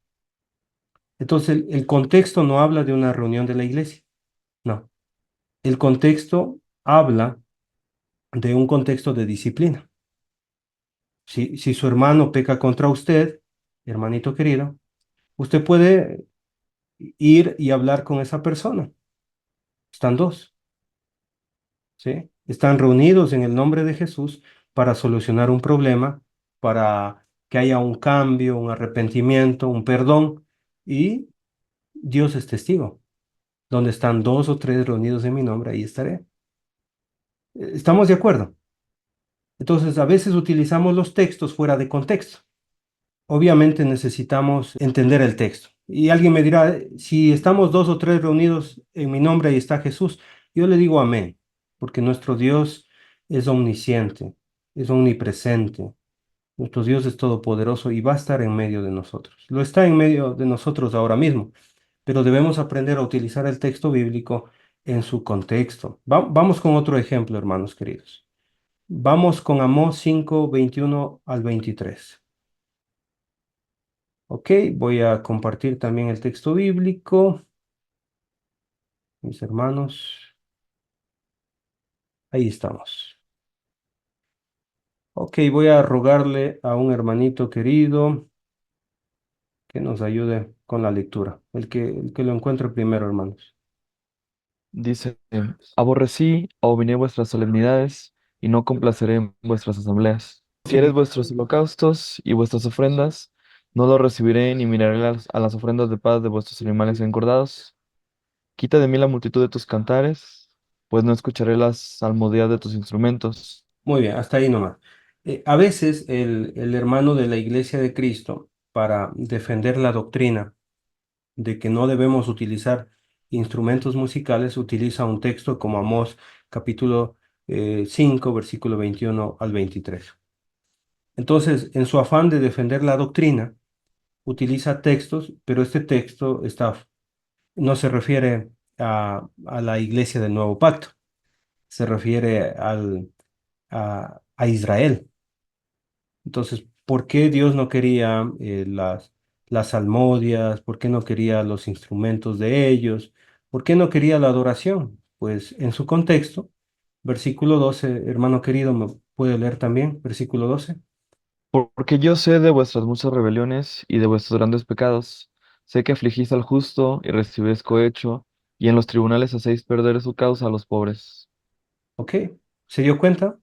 Speaker 1: Entonces, el contexto no habla de una reunión de la iglesia, no. El contexto habla de un contexto de disciplina. Si su hermano peca contra usted, hermanito querido, usted puede ir y hablar con esa persona. Están dos, ¿sí? Están reunidos en el nombre de Jesús para solucionar un problema, para que haya un cambio, un arrepentimiento, un perdón, y Dios es testigo. Donde están dos o tres reunidos en mi nombre, ahí estaré. ¿Estamos de acuerdo? Entonces, a veces utilizamos los textos fuera de contexto. Obviamente necesitamos entender el texto. Y alguien me dirá, si estamos dos o tres reunidos en mi nombre y está Jesús, yo le digo amén, porque nuestro Dios es omnisciente, es omnipresente. Nuestro Dios es todopoderoso y va a estar en medio de nosotros. Lo está en medio de nosotros ahora mismo, pero debemos aprender a utilizar el texto bíblico en su contexto. Vamos con otro ejemplo, hermanos queridos. Vamos con Amós 5, 21 al 23. Ok, voy a compartir también el texto bíblico, mis hermanos. Ahí estamos. Ok, voy a rogarle a un hermanito querido que nos ayude con la lectura. El que lo encuentre primero, hermanos.
Speaker 10: Dice, aborrecí, abominé vuestras solemnidades, y no complaceré en vuestras asambleas. Quieres vuestros holocaustos y vuestras ofrendas, no los recibiré, ni miraré a las ofrendas de paz de vuestros animales engordados. Quita de mí la multitud de tus cantares, pues no escucharé las salmodias de tus instrumentos.
Speaker 1: Muy bien, hasta ahí nomás. A veces el hermano de la Iglesia de Cristo, para defender la doctrina de que no debemos utilizar instrumentos musicales, utiliza un texto como Amós capítulo 5, versículo 21 al 23. Entonces, en su afán de defender la doctrina, utiliza textos, pero este texto no se refiere a la iglesia del Nuevo Pacto, se refiere a Israel. Entonces, ¿por qué Dios no quería las salmodias? ¿Por qué no quería los instrumentos de ellos? ¿Por qué no quería la adoración? Pues en su contexto, versículo 12, hermano querido, ¿me puede leer también? Versículo 12.
Speaker 10: Porque yo sé de vuestras muchas rebeliones y de vuestros grandes pecados. Sé que afligís al justo y recibís cohecho, y en los tribunales hacéis perder su causa a los pobres.
Speaker 1: ¿Ok? ¿Se dio cuenta?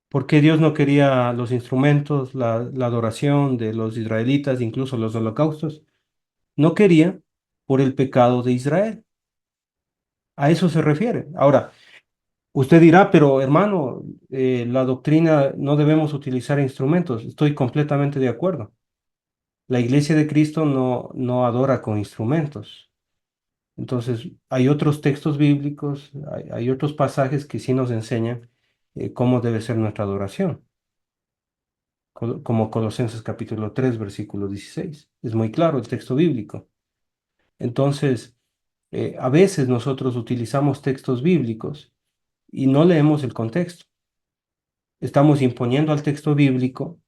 Speaker 1: ¿Por qué Dios no quería los instrumentos, la adoración de los israelitas, incluso los holocaustos? No quería por el pecado de Israel. A eso se refiere. Ahora, usted dirá, pero hermano, la doctrina no debemos utilizar instrumentos. Estoy completamente de acuerdo. La iglesia de Cristo no adora con instrumentos. Entonces, hay otros textos bíblicos, hay otros pasajes que sí nos enseñan cómo debe ser nuestra adoración, como Colosenses capítulo 3 versículo 16. Es muy claro el texto bíblico. Entonces, a veces nosotros utilizamos textos bíblicos y no leemos el contexto. Estamos imponiendo al texto bíblico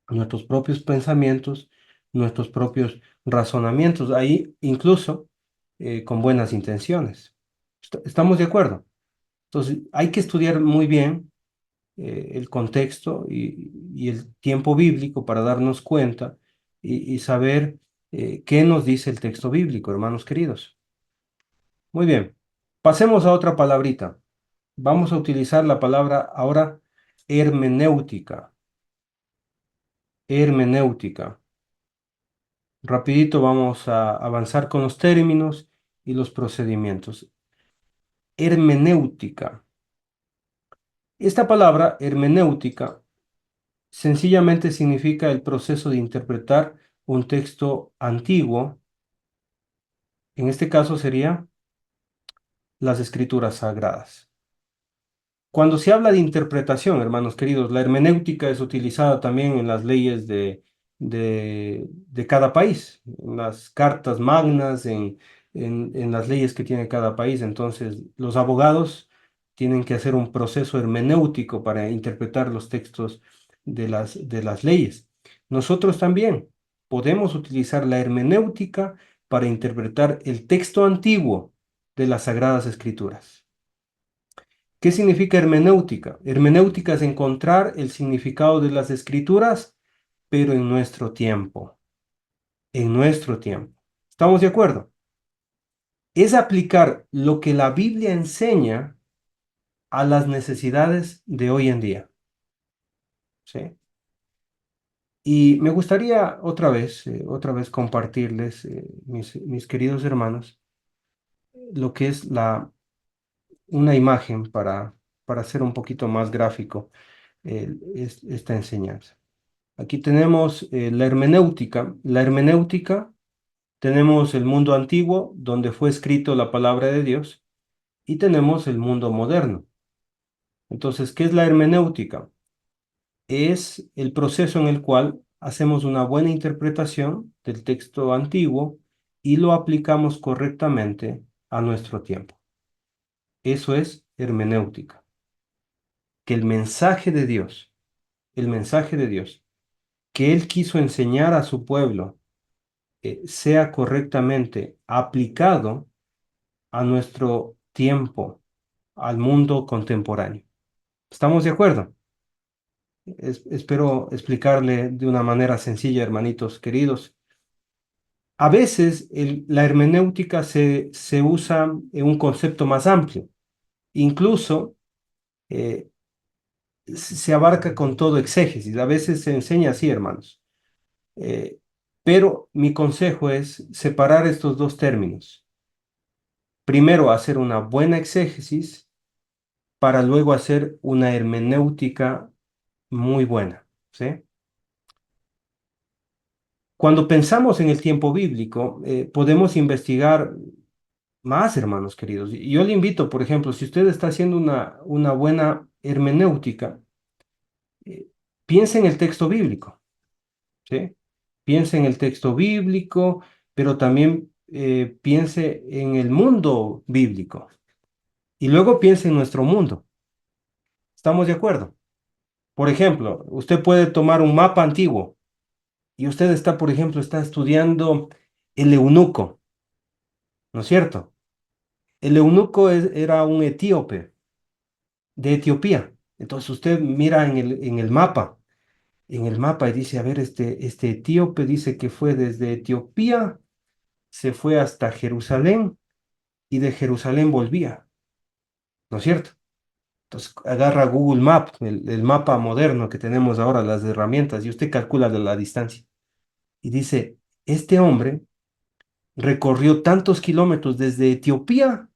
Speaker 1: nuestros propios pensamientos, nuestros propios razonamientos, ahí incluso con buenas intenciones. ¿Estamos de acuerdo? Entonces, hay que estudiar muy bien el contexto y el tiempo bíblico para darnos cuenta y saber qué nos dice el texto bíblico, hermanos queridos. Muy bien, pasemos a otra palabrita. Vamos a utilizar la palabra ahora hermenéutica. Hermenéutica. Rapidito vamos a avanzar con los términos y los procedimientos. Hermenéutica. Esta palabra, hermenéutica, sencillamente significa el proceso de interpretar un texto antiguo. En este caso sería las escrituras sagradas. Cuando se habla de interpretación, hermanos queridos, la hermenéutica es utilizada también en las leyes de cada país, en las cartas magnas, en las leyes que tiene cada país. Entonces, los abogados tienen que hacer un proceso hermenéutico para interpretar los textos de las leyes. Nosotros también podemos utilizar la hermenéutica para interpretar el texto antiguo de las Sagradas Escrituras. ¿Qué significa hermenéutica? Hermenéutica es encontrar el significado de las escrituras, pero en nuestro tiempo. En nuestro tiempo. ¿Estamos de acuerdo? Es aplicar lo que la Biblia enseña a las necesidades de hoy en día. ¿Sí? Y me gustaría otra vez compartirles, mis queridos hermanos, lo que es una imagen para hacer un poquito más gráfico esta enseñanza. Aquí tenemos la hermenéutica. La hermenéutica, tenemos el mundo antiguo, donde fue escrito la palabra de Dios, y tenemos el mundo moderno. Entonces, ¿qué es la hermenéutica? Es el proceso en el cual hacemos una buena interpretación del texto antiguo y lo aplicamos correctamente a nuestro tiempo. Eso es hermenéutica. Que el mensaje de Dios, que Él quiso enseñar a su pueblo, sea correctamente aplicado a nuestro tiempo, al mundo contemporáneo. ¿Estamos de acuerdo? Espero explicarle de una manera sencilla, hermanitos queridos. A veces la hermenéutica se usa en un concepto más amplio. Incluso se abarca con todo exégesis. A veces se enseña así, hermanos. Eh, pero mi consejo es separar estos dos términos. Primero hacer una buena exégesis para luego hacer una hermenéutica muy buena, ¿sí? Cuando pensamos en el tiempo bíblico, podemos investigar más, hermanos queridos. Y yo le invito, por ejemplo, si usted está haciendo una buena hermenéutica, eh, piense en el texto bíblico, ¿sí? Piense en el texto bíblico, pero también piense en el mundo bíblico. Y luego piense en nuestro mundo. ¿Estamos de acuerdo? Por ejemplo, usted puede tomar un mapa antiguo y usted está, por ejemplo, está estudiando el eunuco, ¿no es cierto? El eunuco era un etíope de Etiopía. Entonces usted mira en el mapa y dice, a ver, este etíope dice que fue desde Etiopía se fue hasta Jerusalén y de Jerusalén volvía, ¿no es cierto? Entonces agarra Google Maps, el mapa moderno que tenemos ahora, las herramientas, y usted calcula la distancia. Y dice, este hombre recorrió tantos kilómetros desde Etiopía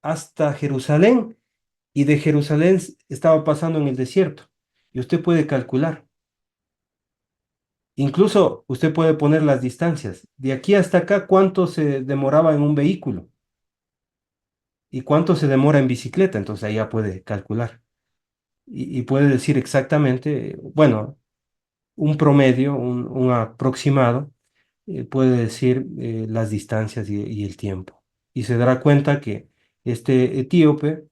Speaker 1: hasta Jerusalén y de Jerusalén estaba pasando en el desierto. Y usted puede calcular. Incluso usted puede poner las distancias. De aquí hasta acá, ¿cuánto se demoraba en un vehículo? ¿Y cuánto se demora en bicicleta? Entonces ahí ya puede calcular. Y puede decir exactamente, bueno, un promedio, un aproximado, puede decir las distancias y el tiempo. Y se dará cuenta que este etíope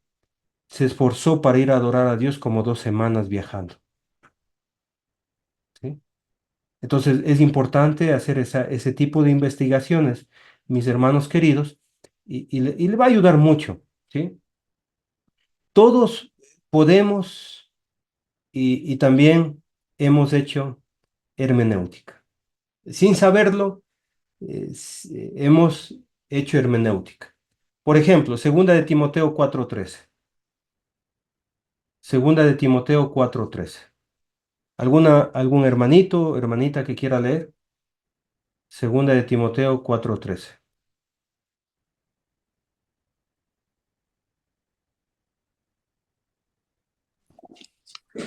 Speaker 1: se esforzó para ir a adorar a Dios como 2 semanas viajando. ¿Sí? Entonces es importante hacer ese tipo de investigaciones, mis hermanos queridos, y le va a ayudar mucho. ¿Sí? Todos podemos y también hemos hecho hermenéutica. Sin saberlo, hemos hecho hermenéutica. Por ejemplo, segunda de Timoteo 4:13. Segunda de Timoteo 4:13. ¿Algún hermanito, hermanita que quiera leer? Segunda de Timoteo 4:13.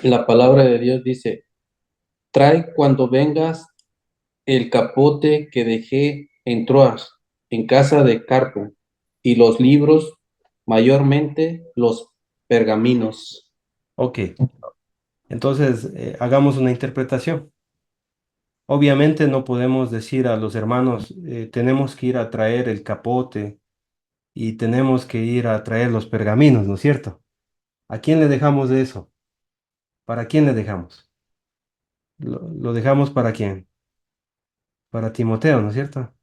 Speaker 5: La palabra de Dios dice, trae cuando vengas el capote que dejé en Troas, en casa de Carpo, y los libros, mayormente los pergaminos.
Speaker 1: Ok, entonces hagamos una interpretación. Obviamente no podemos decir a los hermanos, tenemos que ir a traer el capote y tenemos que ir a traer los pergaminos, ¿no es cierto? ¿A quién le dejamos de eso? ¿Para quién le dejamos? ¿Lo dejamos para quién? Para Timoteo, ¿no es cierto?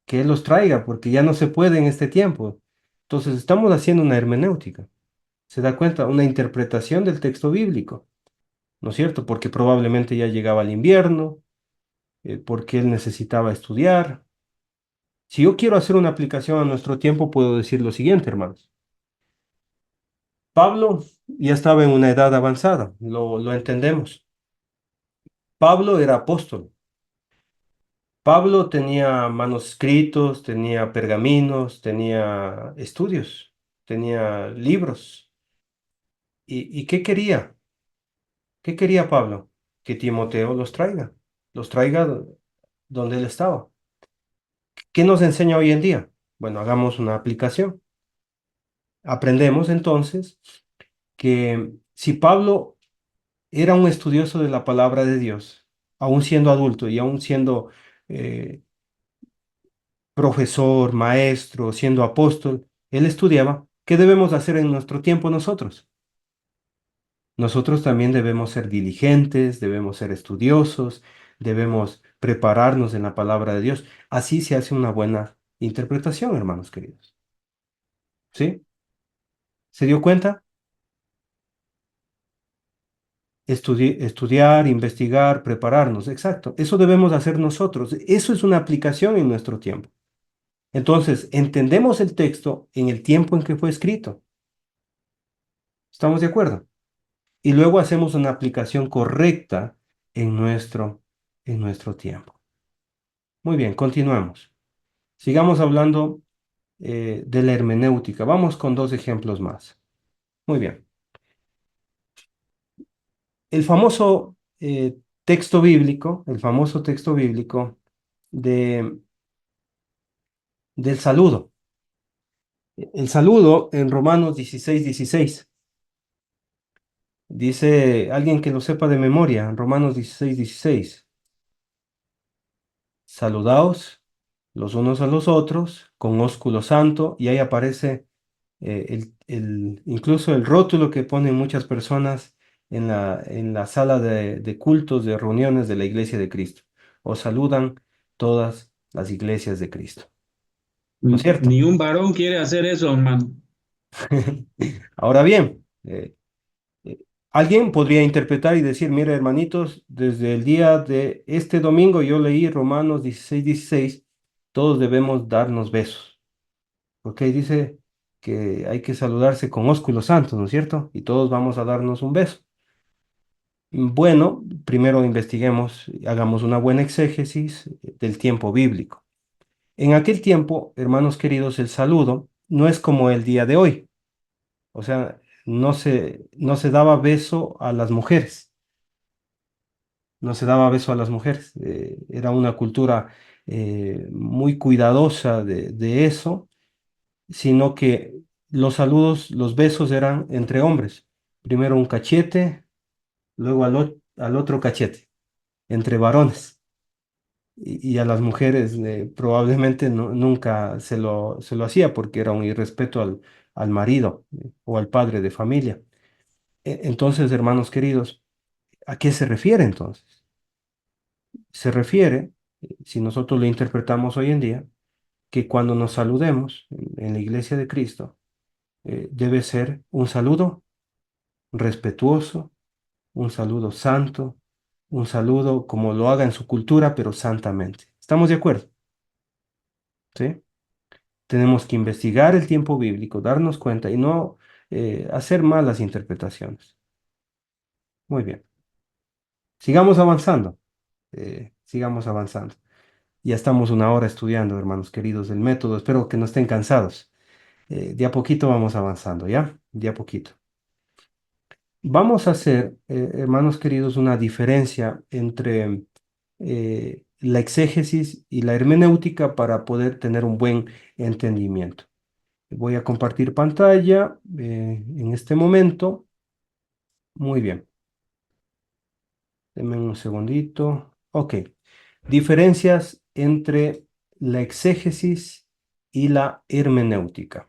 Speaker 1: Que él los traiga, porque ya no se puede en este tiempo. Entonces estamos haciendo una hermenéutica. ¿Se da cuenta? Una interpretación del texto bíblico, ¿no es cierto? Porque probablemente ya llegaba el invierno, porque él necesitaba estudiar. Si yo quiero hacer una aplicación a nuestro tiempo, puedo decir lo siguiente, hermanos. Pablo ya estaba en una edad avanzada, lo entendemos. Pablo era apóstol. Pablo tenía manuscritos, tenía pergaminos, tenía estudios, tenía libros. ¿Y qué quería? ¿Qué quería Pablo? Que Timoteo los traiga donde él estaba. ¿Qué nos enseña hoy en día? Bueno, hagamos una aplicación. Aprendemos entonces que si Pablo era un estudioso de la palabra de Dios, aún siendo adulto y aún siendo eh, profesor, maestro, siendo apóstol, él estudiaba, ¿qué debemos hacer en nuestro tiempo nosotros? Nosotros también debemos ser diligentes, debemos ser estudiosos, debemos prepararnos en la palabra de Dios. Así se hace una buena interpretación, hermanos queridos. ¿Sí? ¿Se dio cuenta? Estudiar, investigar, prepararnos, exacto. Eso debemos hacer nosotros. Eso es una aplicación en nuestro tiempo. Entonces, entendemos el texto en el tiempo en que fue escrito. ¿Estamos de acuerdo? Y luego hacemos una aplicación correcta en nuestro tiempo. Muy bien, continuemos. Sigamos hablando de la hermenéutica. Vamos con 2 ejemplos más. Muy bien. El famoso texto bíblico de, del saludo. El saludo en Romanos 16:16. Dice alguien que lo sepa de memoria, en Romanos 16:16. Saludaos los unos a los otros con ósculo santo, y ahí aparece incluso el rótulo que ponen muchas personas en la sala de cultos, de reuniones de la iglesia de Cristo. Os saludan todas las iglesias de Cristo. ¿No es cierto?
Speaker 9: Ni un varón quiere hacer eso, hermano.
Speaker 1: Ahora bien, alguien podría interpretar y decir, mire, hermanitos, desde el día de este domingo yo leí Romanos 16:16 todos debemos darnos besos, porque ahí dice que hay que saludarse con ósculo santo, ¿no es cierto? Y todos vamos a darnos un beso. Bueno, primero investiguemos, hagamos una buena exégesis del tiempo bíblico. En aquel tiempo, hermanos queridos, el saludo no es como el día de hoy. O sea, no se daba beso a las mujeres. No se daba beso a las mujeres. Era una cultura muy cuidadosa de eso, sino que los saludos, los besos eran entre hombres. Primero un cachete, luego al otro cachete, entre varones. Y a las mujeres probablemente nunca se lo hacía porque era un irrespeto al marido o al padre de familia. Entonces, hermanos queridos, ¿a qué se refiere entonces? Se refiere, si nosotros lo interpretamos hoy en día, que cuando nos saludemos en la iglesia de Cristo, debe ser un saludo respetuoso, un saludo santo, un saludo como lo haga en su cultura, pero santamente. ¿Estamos de acuerdo? ¿Sí? Tenemos que investigar el tiempo bíblico, darnos cuenta y no hacer malas interpretaciones. Muy bien. Sigamos avanzando. Sigamos avanzando. Ya estamos una hora estudiando, hermanos queridos, el método. Espero que no estén cansados. De a poquito vamos avanzando, ¿ya? De a poquito. Vamos a hacer, hermanos queridos, una diferencia entre la exégesis y la hermenéutica para poder tener un buen entendimiento. Voy a compartir pantalla en este momento. Muy bien. Denme un segundito. Ok. Diferencias entre la exégesis y la hermenéutica.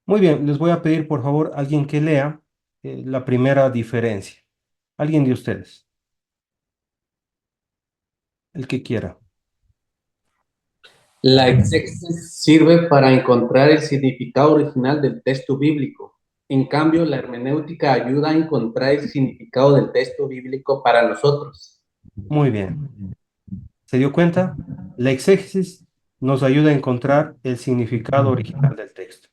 Speaker 1: Muy bien, les voy a pedir por favor alguien que lea la primera diferencia. Alguien de ustedes, el que quiera.
Speaker 5: La exégesis sirve para encontrar el significado original del texto bíblico. En cambio, la hermenéutica ayuda a encontrar el significado del texto bíblico para nosotros.
Speaker 1: Muy bien. ¿Se dio cuenta? La exégesis nos ayuda a encontrar el significado original del texto.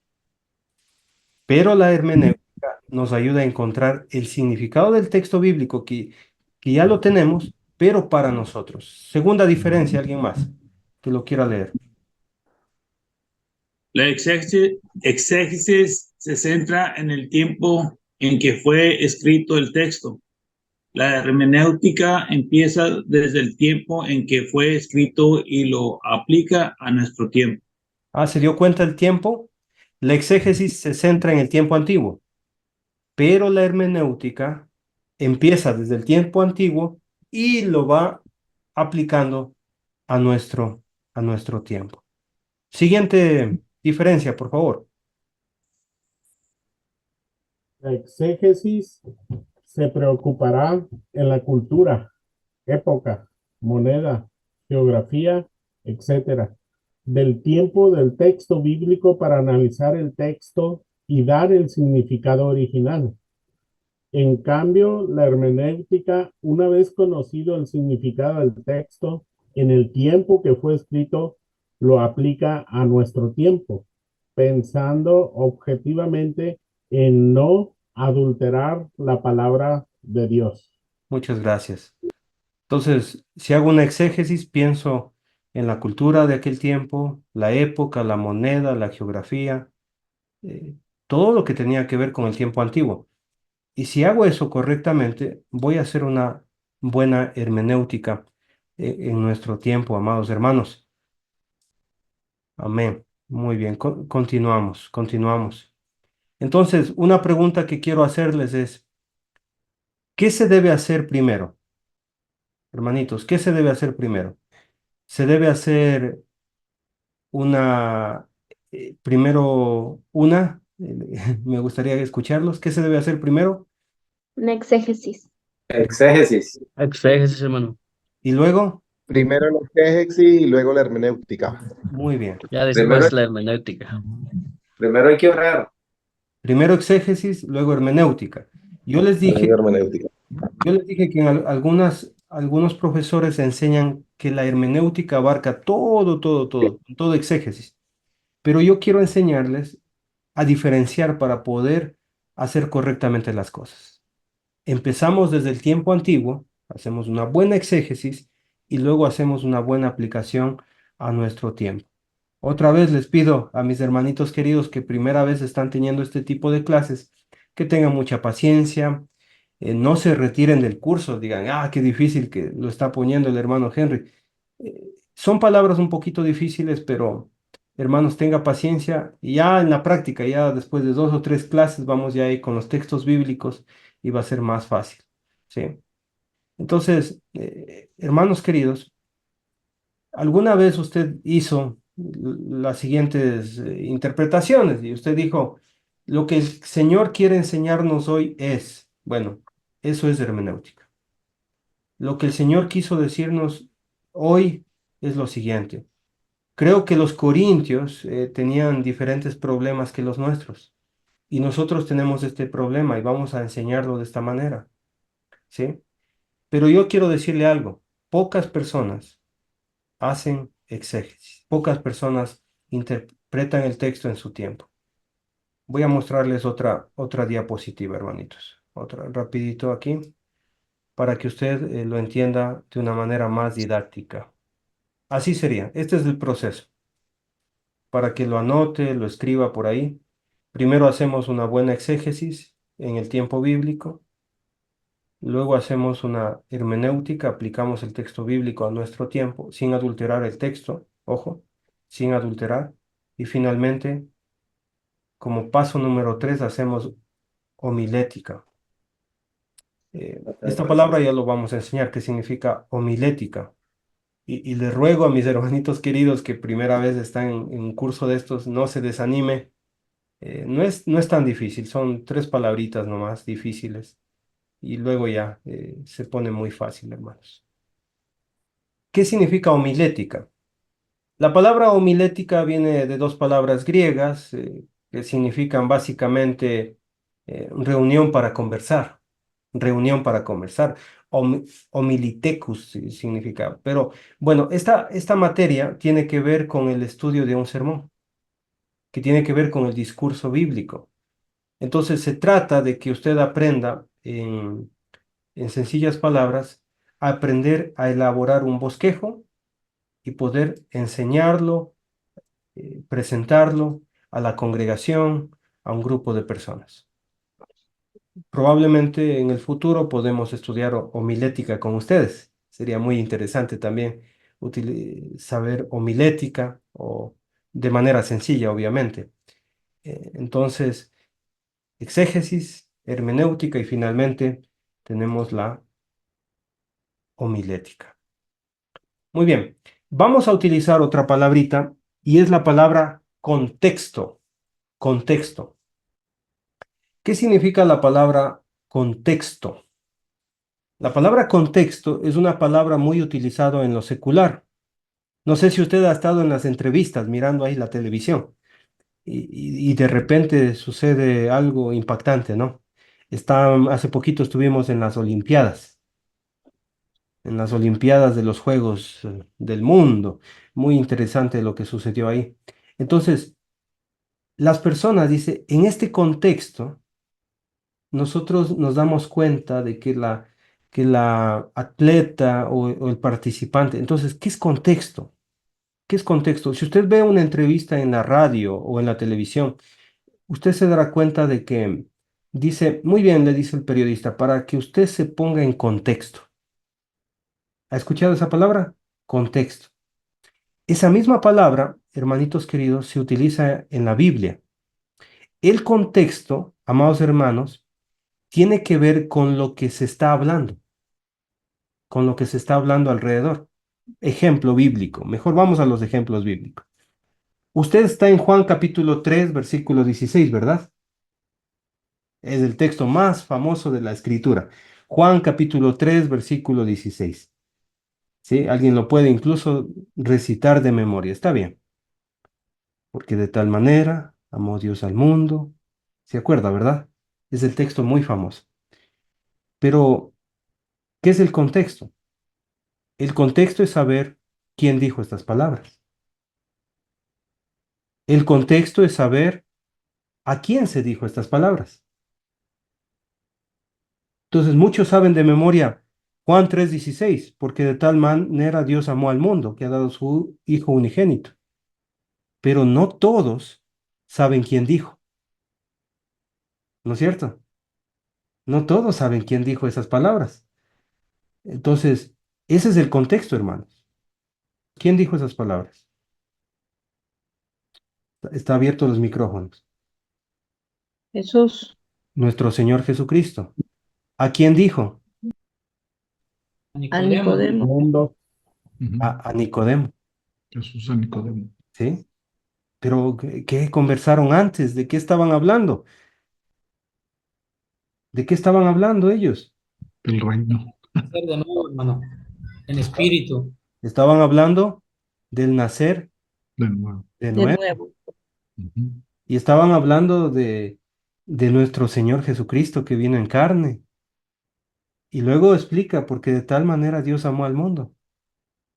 Speaker 1: Pero la hermenéutica nos ayuda a encontrar el significado del texto bíblico que ya lo tenemos, pero para nosotros. Segunda diferencia, alguien más que lo quiera leer.
Speaker 11: La exégesis se centra en el tiempo en que fue escrito el texto. La hermenéutica empieza desde el tiempo en que fue escrito y lo aplica a nuestro tiempo.
Speaker 1: ¿Se dio cuenta el tiempo? La exégesis se centra en el tiempo antiguo, pero la hermenéutica empieza desde el tiempo antiguo y lo va aplicando a nuestro tiempo. Siguiente diferencia, por favor.
Speaker 12: La exégesis se preocupará en la cultura, época, moneda, geografía, etcétera, del tiempo del texto bíblico para analizar el texto y dar el significado original. En cambio, la hermenéutica, una vez conocido el significado del texto, en el tiempo que fue escrito, lo aplica a nuestro tiempo, pensando objetivamente en no adulterar la palabra de Dios.
Speaker 1: Muchas gracias. Entonces, si hago una exégesis, pienso en la cultura de aquel tiempo, la época, la moneda, la geografía, todo lo que tenía que ver con el tiempo antiguo. Y si hago eso correctamente, voy a hacer una buena hermenéutica en nuestro tiempo, amados hermanos. Amén. Muy bien, continuamos. Entonces, una pregunta que quiero hacerles es, ¿qué se debe hacer primero? Hermanitos, ¿qué se debe hacer primero? Se debe hacer me gustaría escucharlos. ¿Qué se debe hacer primero?
Speaker 3: Una exégesis.
Speaker 2: Exégesis.
Speaker 6: Exégesis, hermano.
Speaker 1: Y luego,
Speaker 13: Primero la exégesis y luego la hermenéutica.
Speaker 1: muy bien.
Speaker 6: Ya
Speaker 2: Primero,
Speaker 6: después la hermenéutica.
Speaker 2: primero hay que orar.
Speaker 1: Primero exégesis, luego hermenéutica. Yo les dije
Speaker 13: Hermenéutica.
Speaker 1: que algunos profesores enseñan que la hermenéutica abarca todo exégesis. Pero yo quiero enseñarles a diferenciar para poder hacer correctamente las cosas. Empezamos desde el tiempo antiguo, hacemos una buena exégesis y luego hacemos una buena aplicación a nuestro tiempo. Otra vez les pido a mis hermanitos queridos que primera vez están teniendo este tipo de clases, que tengan mucha paciencia, no se retiren del curso, digan, qué difícil que lo está poniendo el hermano Henry. Son palabras un poquito difíciles, pero hermanos, tenga paciencia y ya en la práctica, ya después de 2 o 3 clases, vamos ya ahí con los textos bíblicos y va a ser más fácil, ¿sí? Entonces, hermanos queridos, ¿alguna vez usted hizo las siguientes interpretaciones y usted dijo, lo que el Señor quiere enseñarnos hoy es, bueno, eso es hermenéutica. Lo que el Señor quiso decirnos hoy es lo siguiente. Creo que los corintios tenían diferentes problemas que los nuestros y nosotros tenemos este problema y vamos a enseñarlo de esta manera, ¿sí? Pero yo quiero decirle algo, pocas personas hacen exégesis, pocas personas interpretan el texto en su tiempo. Voy a mostrarles otra diapositiva, hermanitos, otra rapidito aquí, para que usted lo entienda de una manera más didáctica. Así sería, este es el proceso, para que lo anote, lo escriba por ahí. Primero hacemos una buena exégesis en el tiempo bíblico, luego hacemos una hermenéutica, aplicamos el texto bíblico a nuestro tiempo, sin adulterar el texto, ojo, sin adulterar. Y finalmente, como paso número 3, hacemos homilética. Esta palabra ya lo vamos a enseñar, qué significa homilética. Y les ruego a mis hermanitos queridos que primera vez están en un curso de estos, no se desanime. No es tan difícil, son 3 palabritas nomás difíciles. Y luego ya se pone muy fácil, hermanos. ¿Qué significa homilética? La palabra homilética viene de 2 palabras griegas que significan básicamente reunión para conversar. Reunión para conversar. Homilitecus significa. Pero bueno, esta materia tiene que ver con el estudio de un sermón, que tiene que ver con el discurso bíblico. Entonces se trata de que usted aprenda en sencillas palabras, a aprender a elaborar un bosquejo y poder enseñarlo, presentarlo a la congregación, a un grupo de personas. Probablemente en el futuro podemos estudiar homilética con ustedes. Sería muy interesante también saber homilética o de manera sencilla, obviamente. Entonces, exégesis, hermenéutica y finalmente tenemos la homilética. Muy bien, vamos a utilizar otra palabrita y es la palabra contexto. Contexto. ¿Qué significa la palabra contexto? La palabra contexto es una palabra muy utilizada en lo secular. No sé si usted ha estado en las entrevistas mirando ahí la televisión y de repente sucede algo impactante, ¿no? Hace poquito estuvimos en las Olimpiadas de los Juegos del Mundo. Muy interesante lo que sucedió ahí. Entonces, las personas, dice, en este contexto, nosotros nos damos cuenta de que la atleta o el participante, entonces, ¿qué es contexto? ¿Qué es contexto? Si usted ve una entrevista en la radio o en la televisión, usted se dará cuenta de que dice, muy bien, le dice el periodista, para que usted se ponga en contexto. ¿Ha escuchado esa palabra? Contexto. Esa misma palabra, hermanitos queridos, se utiliza en la Biblia. El contexto, amados hermanos, tiene que ver con lo que se está hablando, con lo que se está hablando alrededor. Ejemplo bíblico. Mejor vamos a los ejemplos bíblicos. Usted está en Juan capítulo 3, versículo 16, ¿verdad? Es el texto más famoso de la Escritura. Juan capítulo 3, versículo 16. ¿Sí? Alguien lo puede incluso recitar de memoria. Está bien. Porque de tal manera amó Dios al mundo. ¿Se acuerda, verdad? Es el texto muy famoso. Pero, ¿qué es el contexto? El contexto es saber quién dijo estas palabras. El contexto es saber a quién se dijo estas palabras. Entonces, muchos saben de memoria Juan 3:16, porque de tal manera Dios amó al mundo, que ha dado su Hijo unigénito. Pero no todos saben quién dijo, ¿no es cierto? No todos saben quién dijo esas palabras. Entonces, ese es el contexto, hermanos. ¿Quién dijo esas palabras? Está abierto los micrófonos.
Speaker 3: Jesús.
Speaker 1: Nuestro Señor Jesucristo. ¿A quién dijo?
Speaker 3: A Nicodemo.
Speaker 12: Mundo.
Speaker 1: A Nicodemo,
Speaker 8: Jesús a Nicodemo.
Speaker 1: ¿sí? Pero, ¿qué conversaron antes? ¿De qué estaban hablando? ¿De qué estaban hablando ellos?
Speaker 8: El reino.
Speaker 9: Ser de nuevo, hermano, en espíritu.
Speaker 1: Estaban hablando del nacer
Speaker 8: De nuevo.
Speaker 1: de
Speaker 3: De
Speaker 1: nuevo
Speaker 3: nuevo.
Speaker 8: Ujú.
Speaker 1: y estaban hablando de nuestro Señor Jesucristo que vino en carne. Y luego explica, porque de tal manera Dios amó al mundo.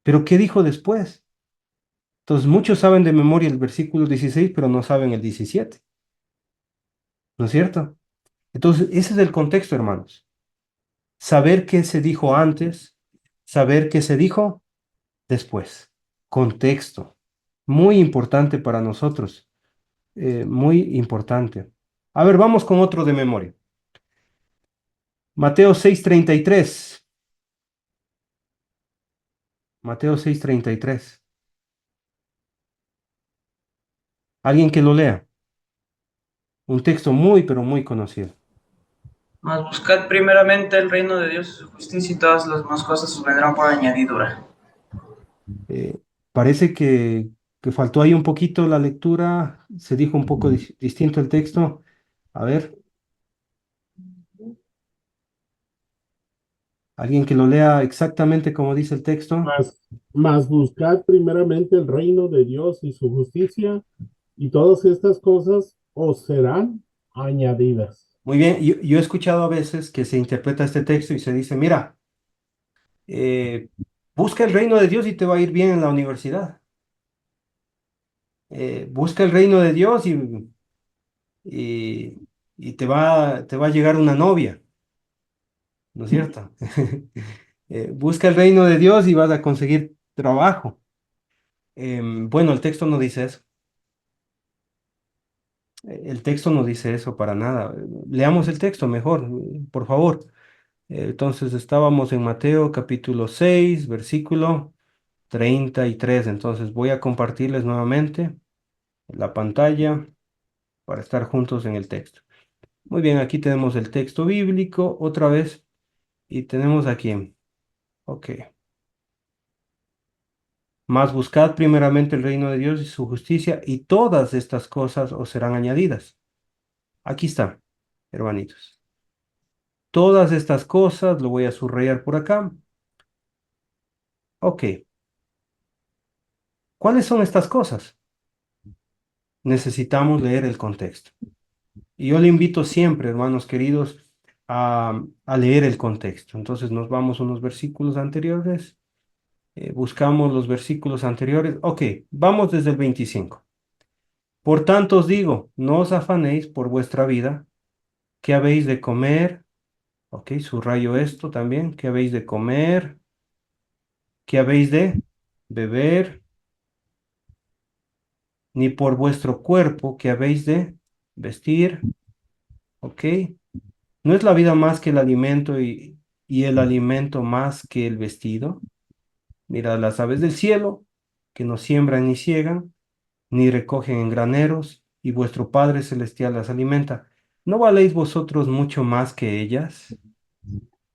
Speaker 1: Pero ¿qué dijo después? Entonces, muchos saben de memoria el versículo 16, pero no saben el 17. ¿No es cierto? Entonces, ese es el contexto, hermanos. Saber qué se dijo antes, saber qué se dijo después. Contexto. Muy importante para nosotros. Muy importante. A ver, vamos con otro de memoria. Mateo 6:33. Mateo 6:33. Alguien que lo lea. Un texto muy, pero muy conocido.
Speaker 14: Mas buscad primeramente el reino de Dios y su justicia y todas las demás cosas os vendrán por añadidura.
Speaker 1: Eh, Parece que faltó ahí un poquito la lectura. Se dijo un poco distinto el texto. A ver, alguien que lo lea exactamente como dice el texto.
Speaker 12: Mas buscad primeramente el reino de Dios y su justicia, y todas estas cosas os serán añadidas.
Speaker 1: Muy bien, yo he escuchado a veces que se interpreta este texto y se dice, mira, eh, busca el reino de Dios y te va a ir bien en la universidad. Busca el reino de Dios y te va a llegar una novia, ¿no es cierto? Busca el reino de Dios y vas a conseguir trabajo. Bueno, el texto no dice eso. El texto no dice eso para nada. Leamos el texto mejor, por favor. Entonces estábamos en Mateo capítulo 6, versículo 33. Entonces voy a compartirles nuevamente la pantalla para estar juntos en el texto. Muy bien, aquí tenemos el texto bíblico otra vez y tenemos aquí. Ok. Mas buscad primeramente el reino de Dios y su justicia y todas estas cosas os serán añadidas. Aquí está, hermanitos. Todas estas cosas, lo voy a subrayar por acá. Ok. ¿Cuáles son estas cosas? Necesitamos leer el contexto. Y yo le invito siempre, hermanos queridos, a leer el contexto. Entonces nos vamos a unos versículos anteriores, buscamos los versículos anteriores. Ok, vamos desde el 25. Por tanto os digo, no os afanéis por vuestra vida, qué habéis de comer. Ok, subrayo esto también, qué habéis de comer, qué habéis de beber, ni por vuestro cuerpo, qué habéis de vestir. Ok. ¿No es la vida más que el alimento y el alimento más que el vestido? Mirad las aves del cielo, que no siembran ni ciegan, ni recogen en graneros, y vuestro Padre Celestial las alimenta. ¿No valéis vosotros mucho más que ellas?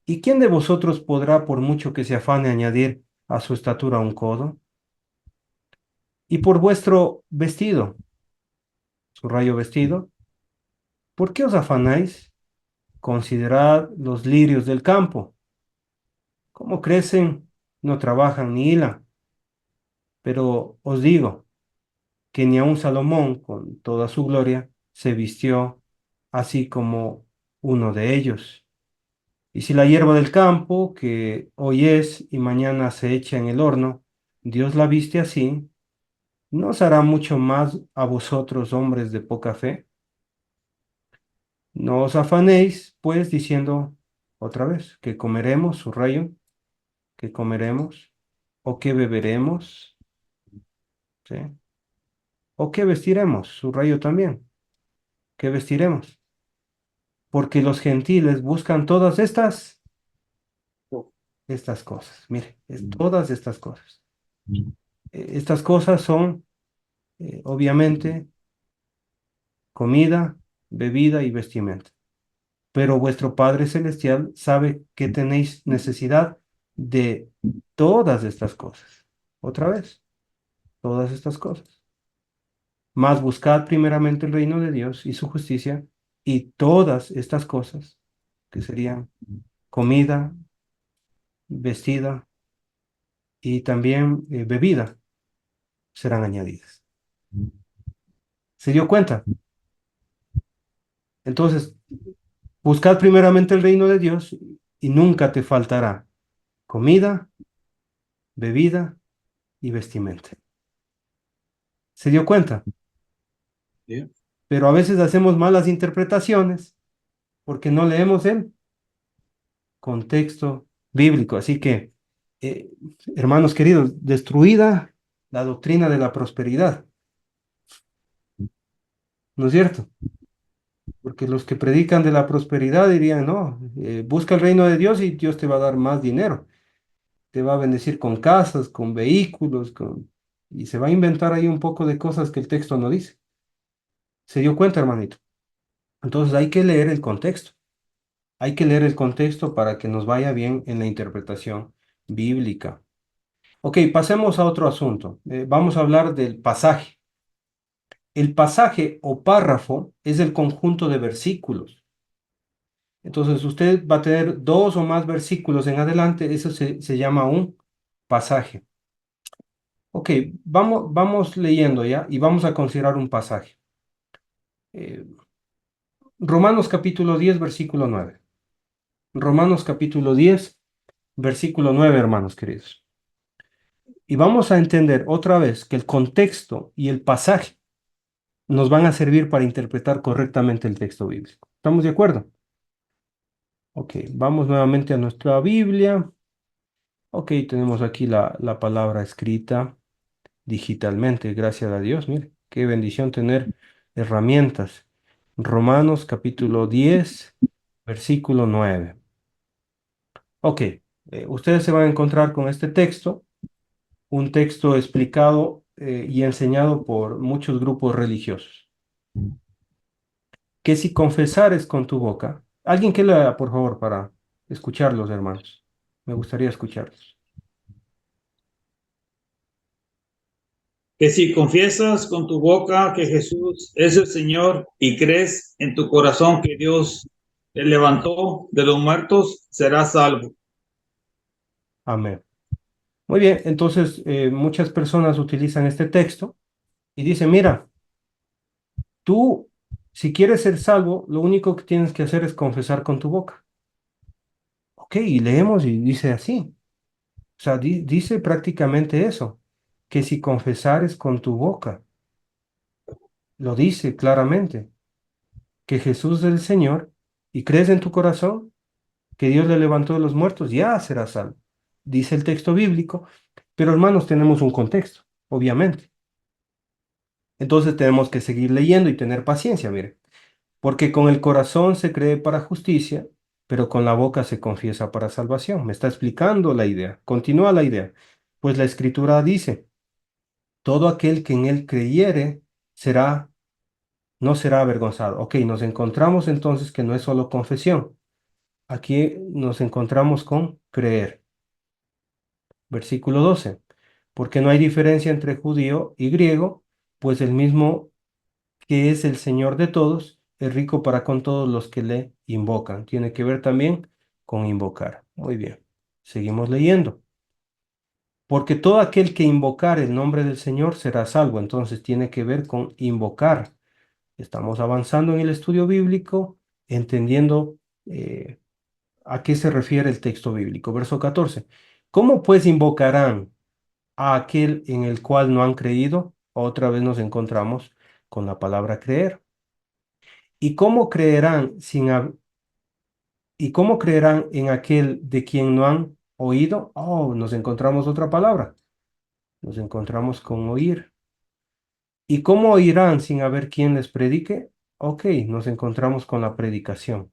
Speaker 1: ¿Y quién de vosotros podrá, por mucho que se afane, añadir a su estatura un codo? Y por vuestro vestido, subrayo vestido, ¿por qué os afanáis? Considerad los lirios del campo, cómo crecen, no trabajan ni hilan. Pero os digo que ni aun Salomón, con toda su gloria, se vistió así como uno de ellos. Y si la hierba del campo, que hoy es y mañana se echa en el horno, Dios la viste así, ¿no os hará mucho más a vosotros, hombres de poca fe? No os afanéis, pues, diciendo otra vez, que comeremos, subrayo, que comeremos, o que beberemos, ¿sí? O que vestiremos, subrayo también, que vestiremos. Porque los gentiles buscan todas estas cosas. Mire, todas estas cosas. Estas cosas son, obviamente, comida, bebida y vestimenta. Pero vuestro Padre Celestial sabe que tenéis necesidad de todas estas cosas. Otra vez, todas estas cosas. Mas buscad primeramente el reino de Dios y su justicia, y todas estas cosas, que serían comida, vestida y también bebida, serán añadidas. ¿Se dio cuenta? Entonces, buscad primeramente el reino de Dios y nunca te faltará comida, bebida y vestimenta. ¿Se dio cuenta?
Speaker 5: Sí.
Speaker 1: Pero a veces hacemos malas interpretaciones porque no leemos el contexto bíblico. Así que, eh, hermanos queridos, destruida la doctrina de la prosperidad. ¿No es cierto? Porque los que predican de la prosperidad dirían, no, busca el reino de Dios y Dios te va a dar más dinero. Te va a bendecir con casas, con vehículos, y se va a inventar ahí un poco de cosas que el texto no dice. ¿Se dio cuenta, hermanito? Entonces hay que leer el contexto. Hay que leer el contexto para que nos vaya bien en la interpretación bíblica. Ok, pasemos a otro asunto. Vamos a hablar del pasaje. El pasaje o párrafo es el conjunto de versículos. Entonces usted va a tener dos o más versículos en adelante, eso se llama un pasaje. Ok, vamos leyendo ya y vamos a considerar un pasaje. Eh, Romanos capítulo 10, versículo 9. Romanos capítulo 10, versículo 9, hermanos queridos. Y vamos a entender otra vez que el contexto y el pasaje nos van a servir para interpretar correctamente el texto bíblico. ¿Estamos de acuerdo? Ok, vamos nuevamente a nuestra Biblia. Ok, tenemos aquí la palabra escrita digitalmente, gracias a Dios. Mire, qué bendición tener herramientas. Romanos capítulo 10, versículo 9. Ok, ustedes se van a encontrar con este texto, un texto explicado y enseñado por muchos grupos religiosos. Que si confesares con tu boca, alguien que lea, por favor, para escucharlos, hermanos. Me gustaría escucharlos.
Speaker 11: Que si confiesas con tu boca que Jesús es el Señor y crees en tu corazón que Dios le levantó de los muertos, serás salvo.
Speaker 1: Amén. Muy bien, entonces muchas personas utilizan este texto y dicen, mira, tú, si quieres ser salvo, lo único que tienes que hacer es confesar con tu boca. Ok, y leemos y dice así. O sea, dice prácticamente eso, que si confesares con tu boca, lo dice claramente, que Jesús es el Señor y crees en tu corazón que Dios le levantó de los muertos, ya serás salvo. Dice el texto bíblico, pero hermanos, tenemos un contexto, obviamente. Entonces tenemos que seguir leyendo y tener paciencia, mire, porque con el corazón se cree para justicia, pero con la boca se confiesa para salvación. Me está explicando la idea. Continúa la idea. Pues la escritura dice, todo aquel que en él creyere no será avergonzado. Ok, nos encontramos entonces que no es solo confesión. Aquí nos encontramos con creer. Versículo 12. Porque no hay diferencia entre judío y griego, pues el mismo que es el Señor de todos, es rico para con todos los que le invocan. Tiene que ver también con invocar. Muy bien. Seguimos leyendo. Porque todo aquel que invocar el nombre del Señor será salvo. Entonces tiene que ver con invocar. Estamos avanzando en el estudio bíblico, entendiendo ¿A qué se refiere el texto bíblico? Verso 14. ¿Cómo pues invocarán a aquel en el cual no han creído? Otra vez nos encontramos con la palabra creer. ¿Y cómo creerán ¿Y cómo creerán en aquel de quien no han oído? Oh, nos encontramos otra palabra. Nos encontramos con oír. ¿Y cómo oirán sin haber quien les predique? Ok, nos encontramos con la predicación.